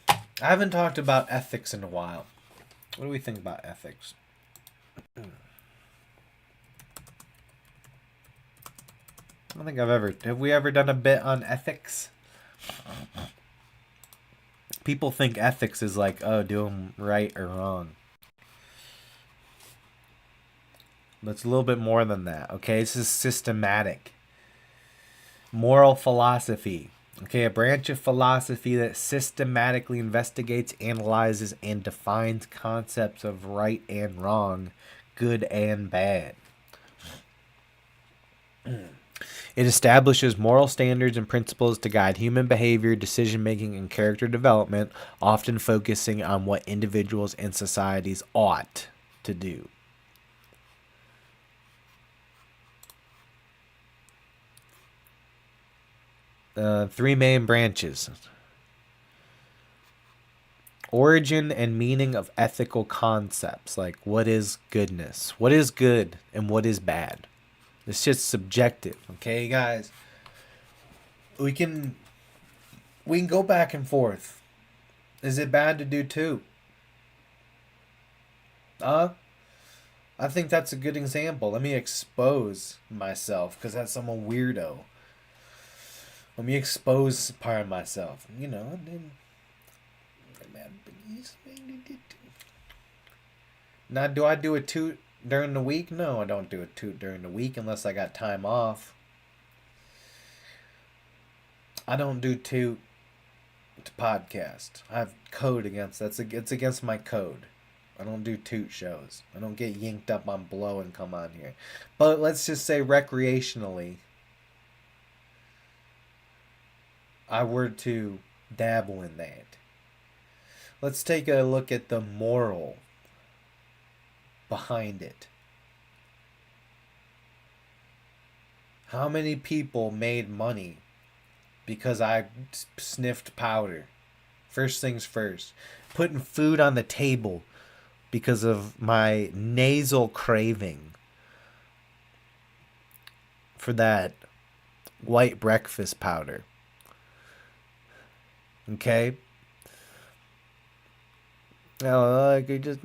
I haven't talked about ethics in a while. What do we think about ethics? I don't think have we ever done a bit on ethics? People think ethics is like, oh, doing right or wrong. But it's a little bit more than that, okay? This is systematic. Moral philosophy. Okay, a branch of philosophy that systematically investigates, analyzes, and defines concepts of right and wrong, good and bad. It establishes moral standards and principles to guide human behavior, decision-making, and character development, often focusing on what individuals and societies ought to do. Three main branches. Origin and meaning of ethical concepts, like what is goodness, what is good, and what is bad. It's just subjective, okay, guys? We can go back and forth. Is it bad to do two? I think that's a good example. Let me expose myself, because that's I'm a weirdo. Let me expose part of myself. You know, now, do I do a toot during the week? No, I don't do a toot during the week unless I got time off. I don't do toot to podcast. I have code against that's it's against my code. I don't do toot shows. I don't get yinked up on blow and come on here. But let's just say recreationally, I were to dabble in that. Let's take a look at the moral behind it. How many people made money because I sniffed powder? First things first. Putting food on the table because of my nasal craving for that white breakfast powder. Okay? Like it just,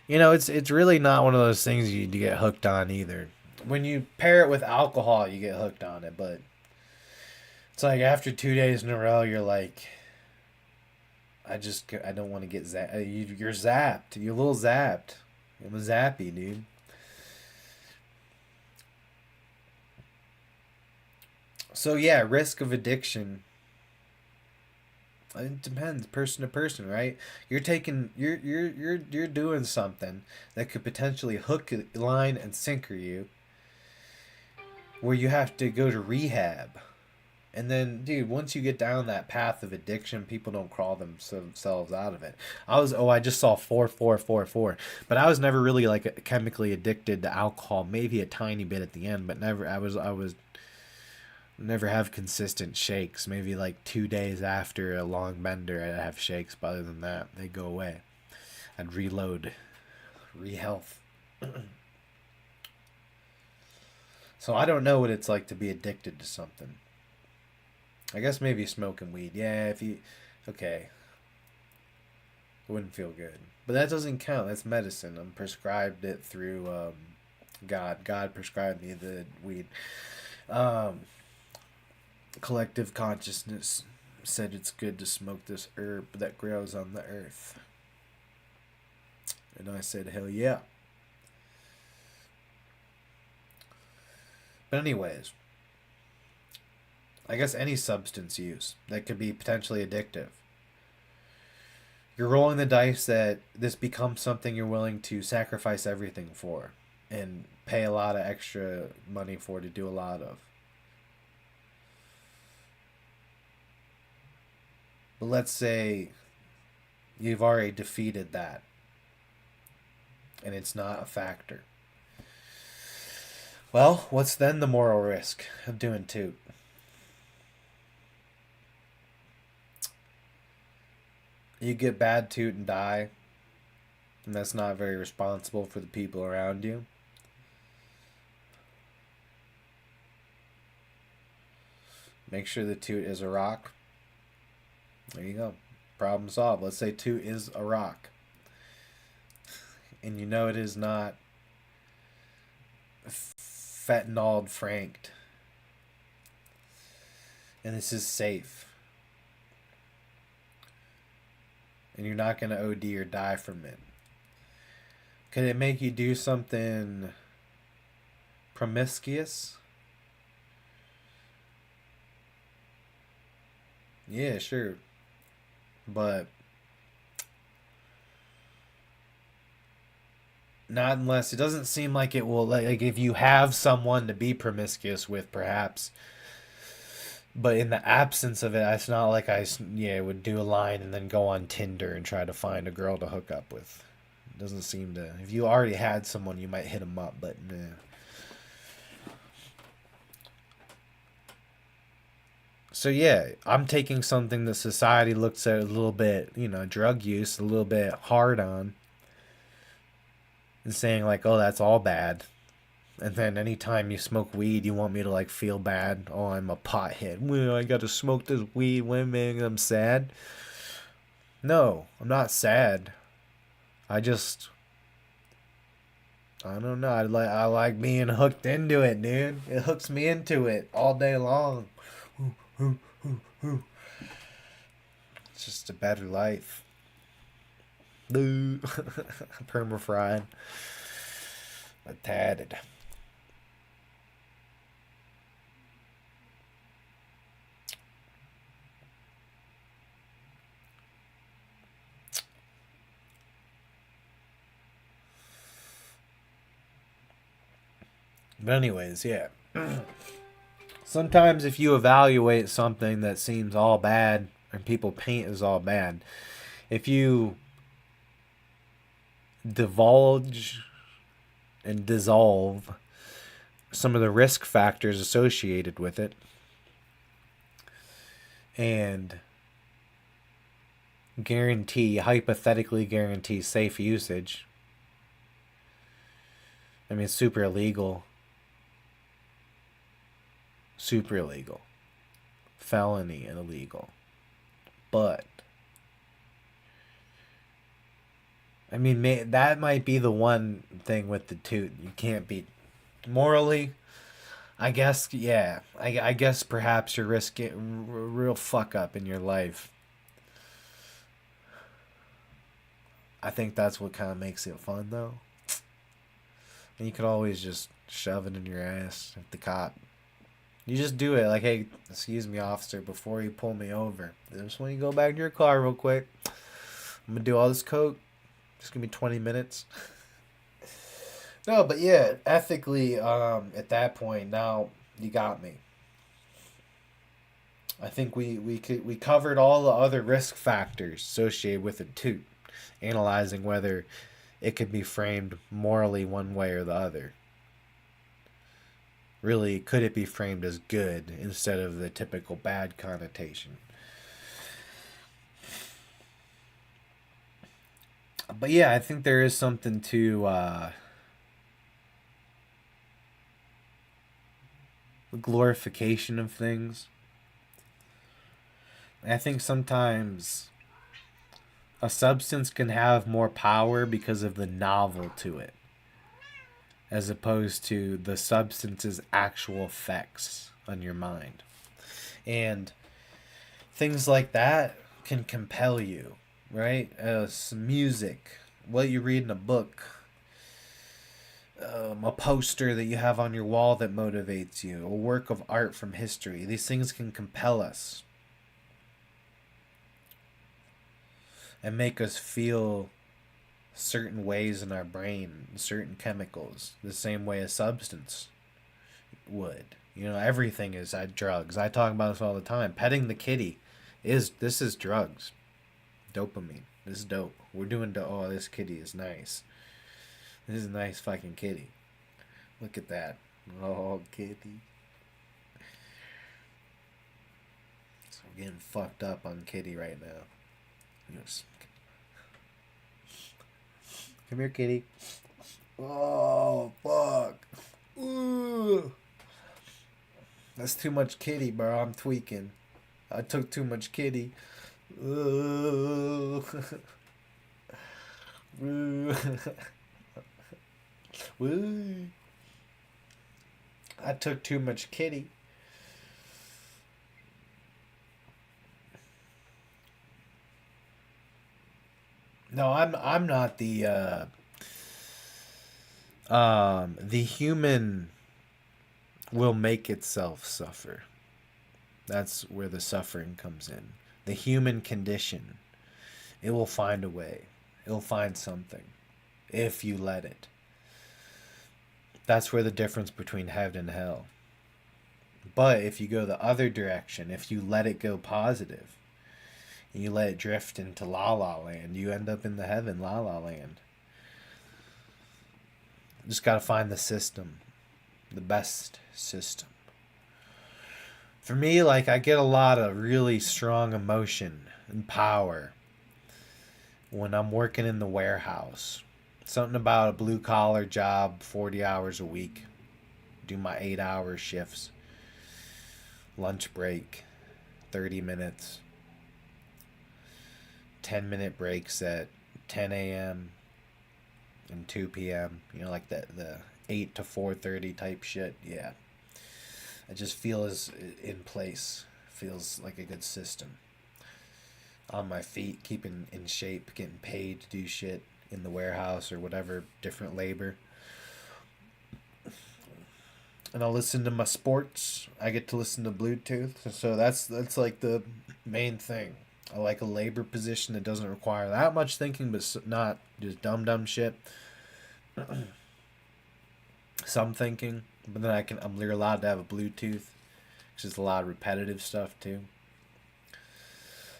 it's really not one of those things you get hooked on either. When you pair it with alcohol, you get hooked on it, but it's like after 2 days in a row, you're like, I don't want to get zapped. You're zapped. You're a little zapped. I'm a zappy, dude. So yeah, risk of addiction. It depends, person to person, right? You're doing something that could potentially hook, line, and sinker you, where you have to go to rehab. And then, dude, once you get down that path of addiction, people don't crawl themselves out of it. I just saw 4, 4, 4, 4, but I was never really like chemically addicted to alcohol. Maybe a tiny bit at the end, but never. I was never have consistent shakes. Maybe like 2 days after a long bender, I'd have shakes, but other than that, they go away. I'd reload, re-health. So I don't know what it's like to be addicted to something. I guess maybe smoking weed. Yeah, okay. It wouldn't feel good. But that doesn't count. That's medicine. I'm prescribed it through God. God prescribed me the weed. Collective consciousness said it's good to smoke this herb that grows on the earth. And I said, hell yeah. But anyways, I guess any substance use that could be potentially addictive. You're rolling the dice that this becomes something you're willing to sacrifice everything for and pay a lot of extra money for to do a lot of. But let's say you've already defeated that and it's not a factor. Well, what's then the moral risk of doing toot? You get bad toot and die, and that's not very responsible for the people around you. Make sure the toot is a rock. There you go. Problem solved. Let's say toot is a rock. And you know it is not fentanyl franked. And this is safe. And you're not going to OD or die from it. Could it make you do something promiscuous? Yeah, sure. But not unless it doesn't seem like it will, like if you have someone to be promiscuous with, perhaps. But in the absence of it, it's not like I would do a line and then go on Tinder and try to find a girl to hook up with. It doesn't seem to. If you already had someone, you might hit them up, but nah. So yeah, I'm taking something that society looks at a little bit, drug use, a little bit hard on, and saying like, oh, that's all bad. And then anytime you smoke weed, you want me to like feel bad. Oh, I'm a pothead. Well, I got to smoke this weed. Women, I'm sad. No, I'm not sad. I don't know. I like being hooked into it, dude. It hooks me into it all day long. It's just a better life. Perma-fried. Tatted. But anyways, yeah. Sometimes if you evaluate something that seems all bad and people paint as all bad, if you divulge and dissolve some of the risk factors associated with it and hypothetically guarantee safe usage, I mean, super illegal. Felony and illegal. But I mean, that might be the one thing with the toot. You can't be morally. I guess, yeah. I guess perhaps you're risking real fuck up in your life. I think that's what kind of makes it fun, though. And you could always just shove it in your ass if the cop. You just do it like, hey, excuse me, officer, before you pull me over. Just when you go back to your car real quick. I'm going to do all this coke. Just give me 20 minutes. No, but yeah, ethically, at that point, now you got me. I think we covered all the other risk factors associated with it too, analyzing whether it could be framed morally one way or the other. Really, could it be framed as good instead of the typical bad connotation? But yeah, I think there is something to the glorification of things. I think sometimes a substance can have more power because of the novel to it, as opposed to the substance's actual effects on your mind. And things like that can compel you, right? Music, what you read in a book, A poster that you have on your wall that motivates you, a work of art from history. These things can compel us and make us feel certain ways in our brain, certain chemicals, the same way a substance would. You know, everything is drugs. I talk about this all the time. Petting the kitty is drugs. Dopamine. This is dope. We're doing oh, this kitty is nice. This is a nice fucking kitty. Look at that. Oh, kitty. So we're getting fucked up on kitty right now. Yes. Come here, kitty. Oh, fuck. Ooh. That's too much kitty, bro. I'm tweaking. I took too much kitty. Ooh. Ooh. Woo. I took too much kitty. No, I'm not the human will make itself suffer. That's where the suffering comes in. The human condition. It will find a way. It'll find something if you let it. That's where the difference between heaven and hell. But if you go the other direction, if you let it go positive, and you let it drift into la la land, you end up in the heaven la la land. Just gotta find the system, the best system. For me, like, I get a lot of really strong emotion and power when I'm working in the warehouse. Something about a blue collar job, 40 hours a week, do my 8 hour shifts, lunch break, 30 minutes, 10-minute breaks at 10 a.m. and 2 p.m. You know, like the 8 to 4:30 type shit. Yeah, I just feel is in place. Feels like a good system. On my feet, keeping in shape, getting paid to do shit in the warehouse or whatever, different labor. And I'll listen to my sports. I get to listen to Bluetooth, so that's like the main thing. I like a labor position that doesn't require that much thinking, but not just dumb shit. Some thinking, but then I'm allowed to have a Bluetooth, which is a lot of repetitive stuff too.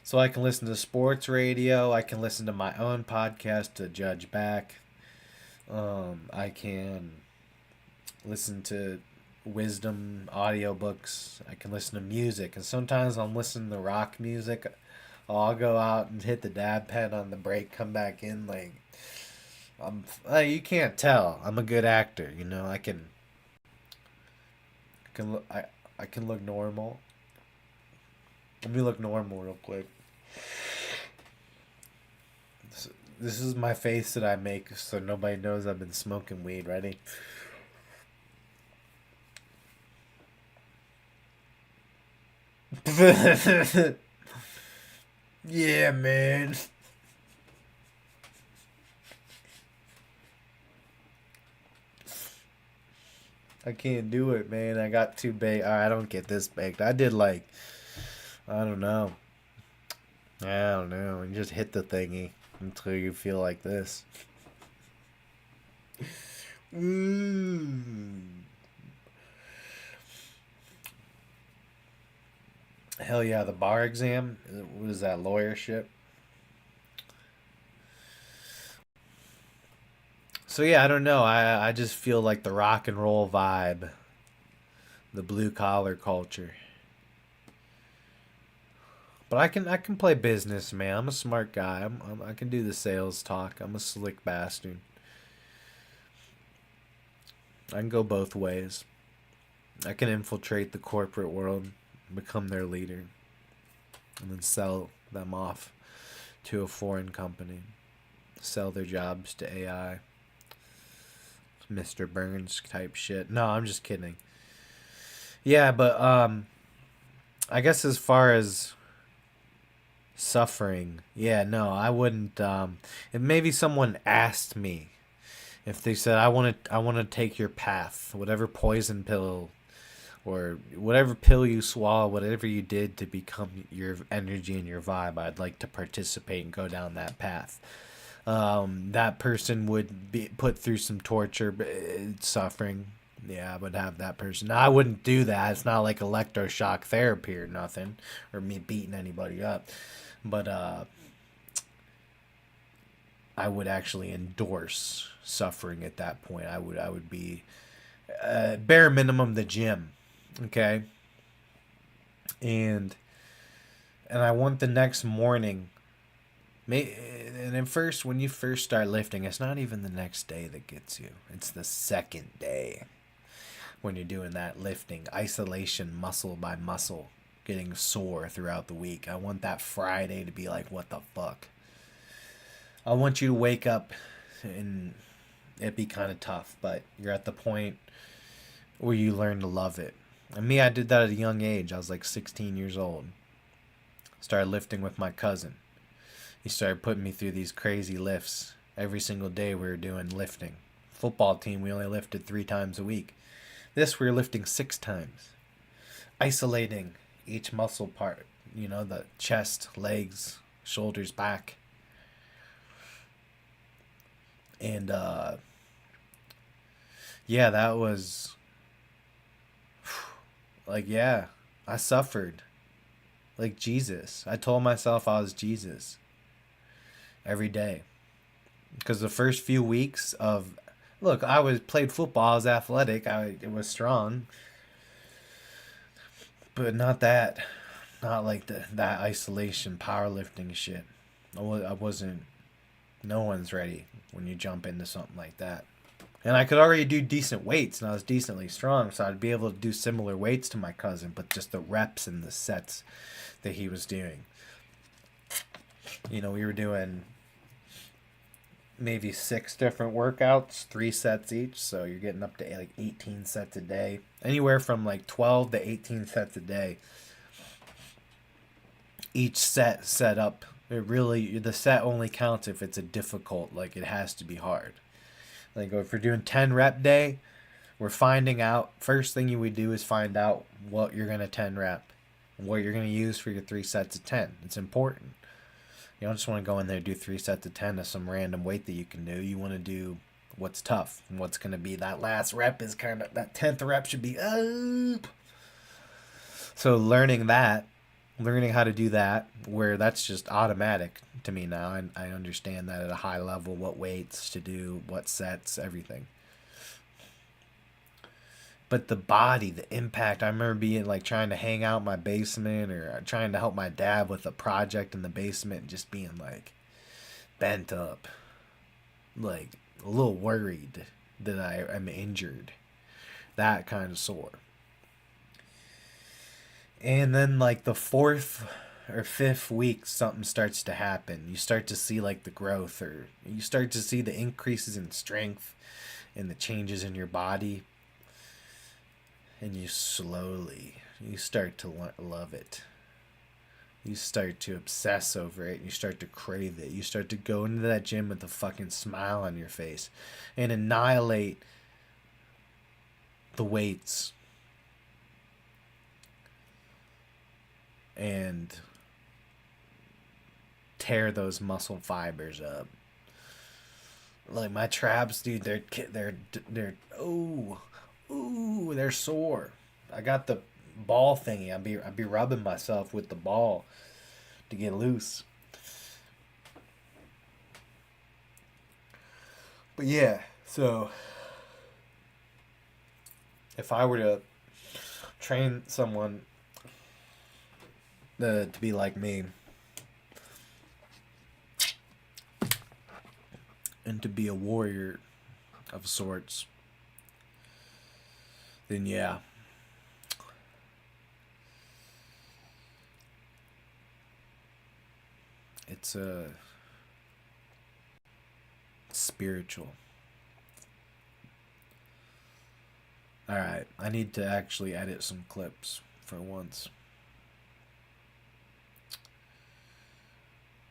So I can listen to sports radio. I can listen to my own podcast to judge back. I can listen to wisdom audiobooks. I can listen to music, and sometimes I'm listening to rock music. I'll go out and hit the dab pen on the break, come back in like you can't tell. I'm a good actor, you know. I can look normal. Let me look normal real quick. This is my face that I make so nobody knows I've been smoking weed. Ready? Yeah, man. I can't do it, man. I got too baked. I don't get this baked. I did like, I don't know. I don't know. You just hit the thingy until you feel like this. Mm. Hell yeah, the bar exam. What is that, lawyer shit? So yeah, I don't know. I just feel like the rock and roll vibe, the blue collar culture. But I can play business, man. I'm a smart guy. I can do the sales talk. I'm a slick bastard. I can go both ways. I can infiltrate the corporate world, become their leader, and then sell them off to a foreign company. Sell their jobs to AI. Mr. Burns type shit. No, I'm just kidding. Yeah, but I guess as far as suffering, yeah, no, I wouldn't if maybe someone asked me If they said, I want to take your path, whatever poison pill or whatever pill you swallow, whatever you did to become your energy and your vibe, I'd like to participate and go down that path. That person would be put through some torture, suffering. Yeah, I would have that person. Now, I wouldn't do that. It's not like electroshock therapy or nothing, or me beating anybody up. But I would actually endorse suffering at that point. I would be bare minimum the gym, okay, and I want the next morning. And at first, when you first start lifting, it's not even the next day that gets you. It's the second day when you're doing that lifting, isolation, muscle by muscle, getting sore throughout the week. I want that Friday to be like, what the fuck? I want you to wake up and it be kind of tough, but you're at the point where you learn to love it. And me, I did that at a young age. I was like 16 years old. Started lifting with my cousin. He started putting me through these crazy lifts. Every single day we were doing lifting. Football team, we only lifted 3 times a week. This, we were lifting 6 times. Isolating each muscle part. You know, the chest, legs, shoulders, back. And, yeah, that was... Like, yeah, I suffered. Like Jesus. I told myself I was Jesus. Every day. Because the first few weeks of... Look, played football, I was athletic, it was strong. But not that. Not like that isolation, powerlifting shit. I wasn't... No one's ready when you jump into something like that. And I could already do decent weights, and I was decently strong, so I'd be able to do similar weights to my cousin, but just the reps and the sets that he was doing. You know, we were doing maybe 6 different workouts, 3 sets each, so you're getting up to like 18 sets a day. Anywhere from like 12 to 18 sets a day. Each set up, the set only counts if it's a difficult, like it has to be hard. Like if we're doing 10 rep day, we're finding out, first thing you would do is find out what you're going to 10 rep and what you're going to use for your 3 sets of 10. It's important. You don't just want to go in there and do 3 sets of 10 of some random weight that you can do. You want to do what's tough and what's going to be that last rep is kind of, that 10th rep should be up. So learning how to do that, where that's just automatic to me now. And I understand that at a high level, what weights to do, what sets, everything. But the body, the impact, I remember being like trying to hang out in my basement or trying to help my dad with a project in the basement and just being like bent up, like a little worried that I am injured, that kind of sore. And then like the 4th or 5th week, something starts to happen. You start to see like the growth, or you start to see the increases in strength and the changes in your body. And you start to love it. You start to obsess over it. You start to crave it. You start to go into that gym with a fucking smile on your face and annihilate the weights. And tear those muscle fibers up. Like my traps, dude, they're they're sore. I got the ball thingy. I'd be rubbing myself with the ball to get loose. But yeah, so if I were to train someone to be like me and to be a warrior of sorts, then yeah, it's spiritual. Alright, I need to actually edit some clips for once.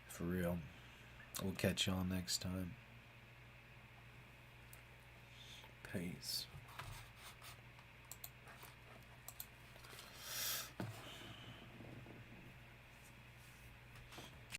For real. We'll catch y'all next time. Peace.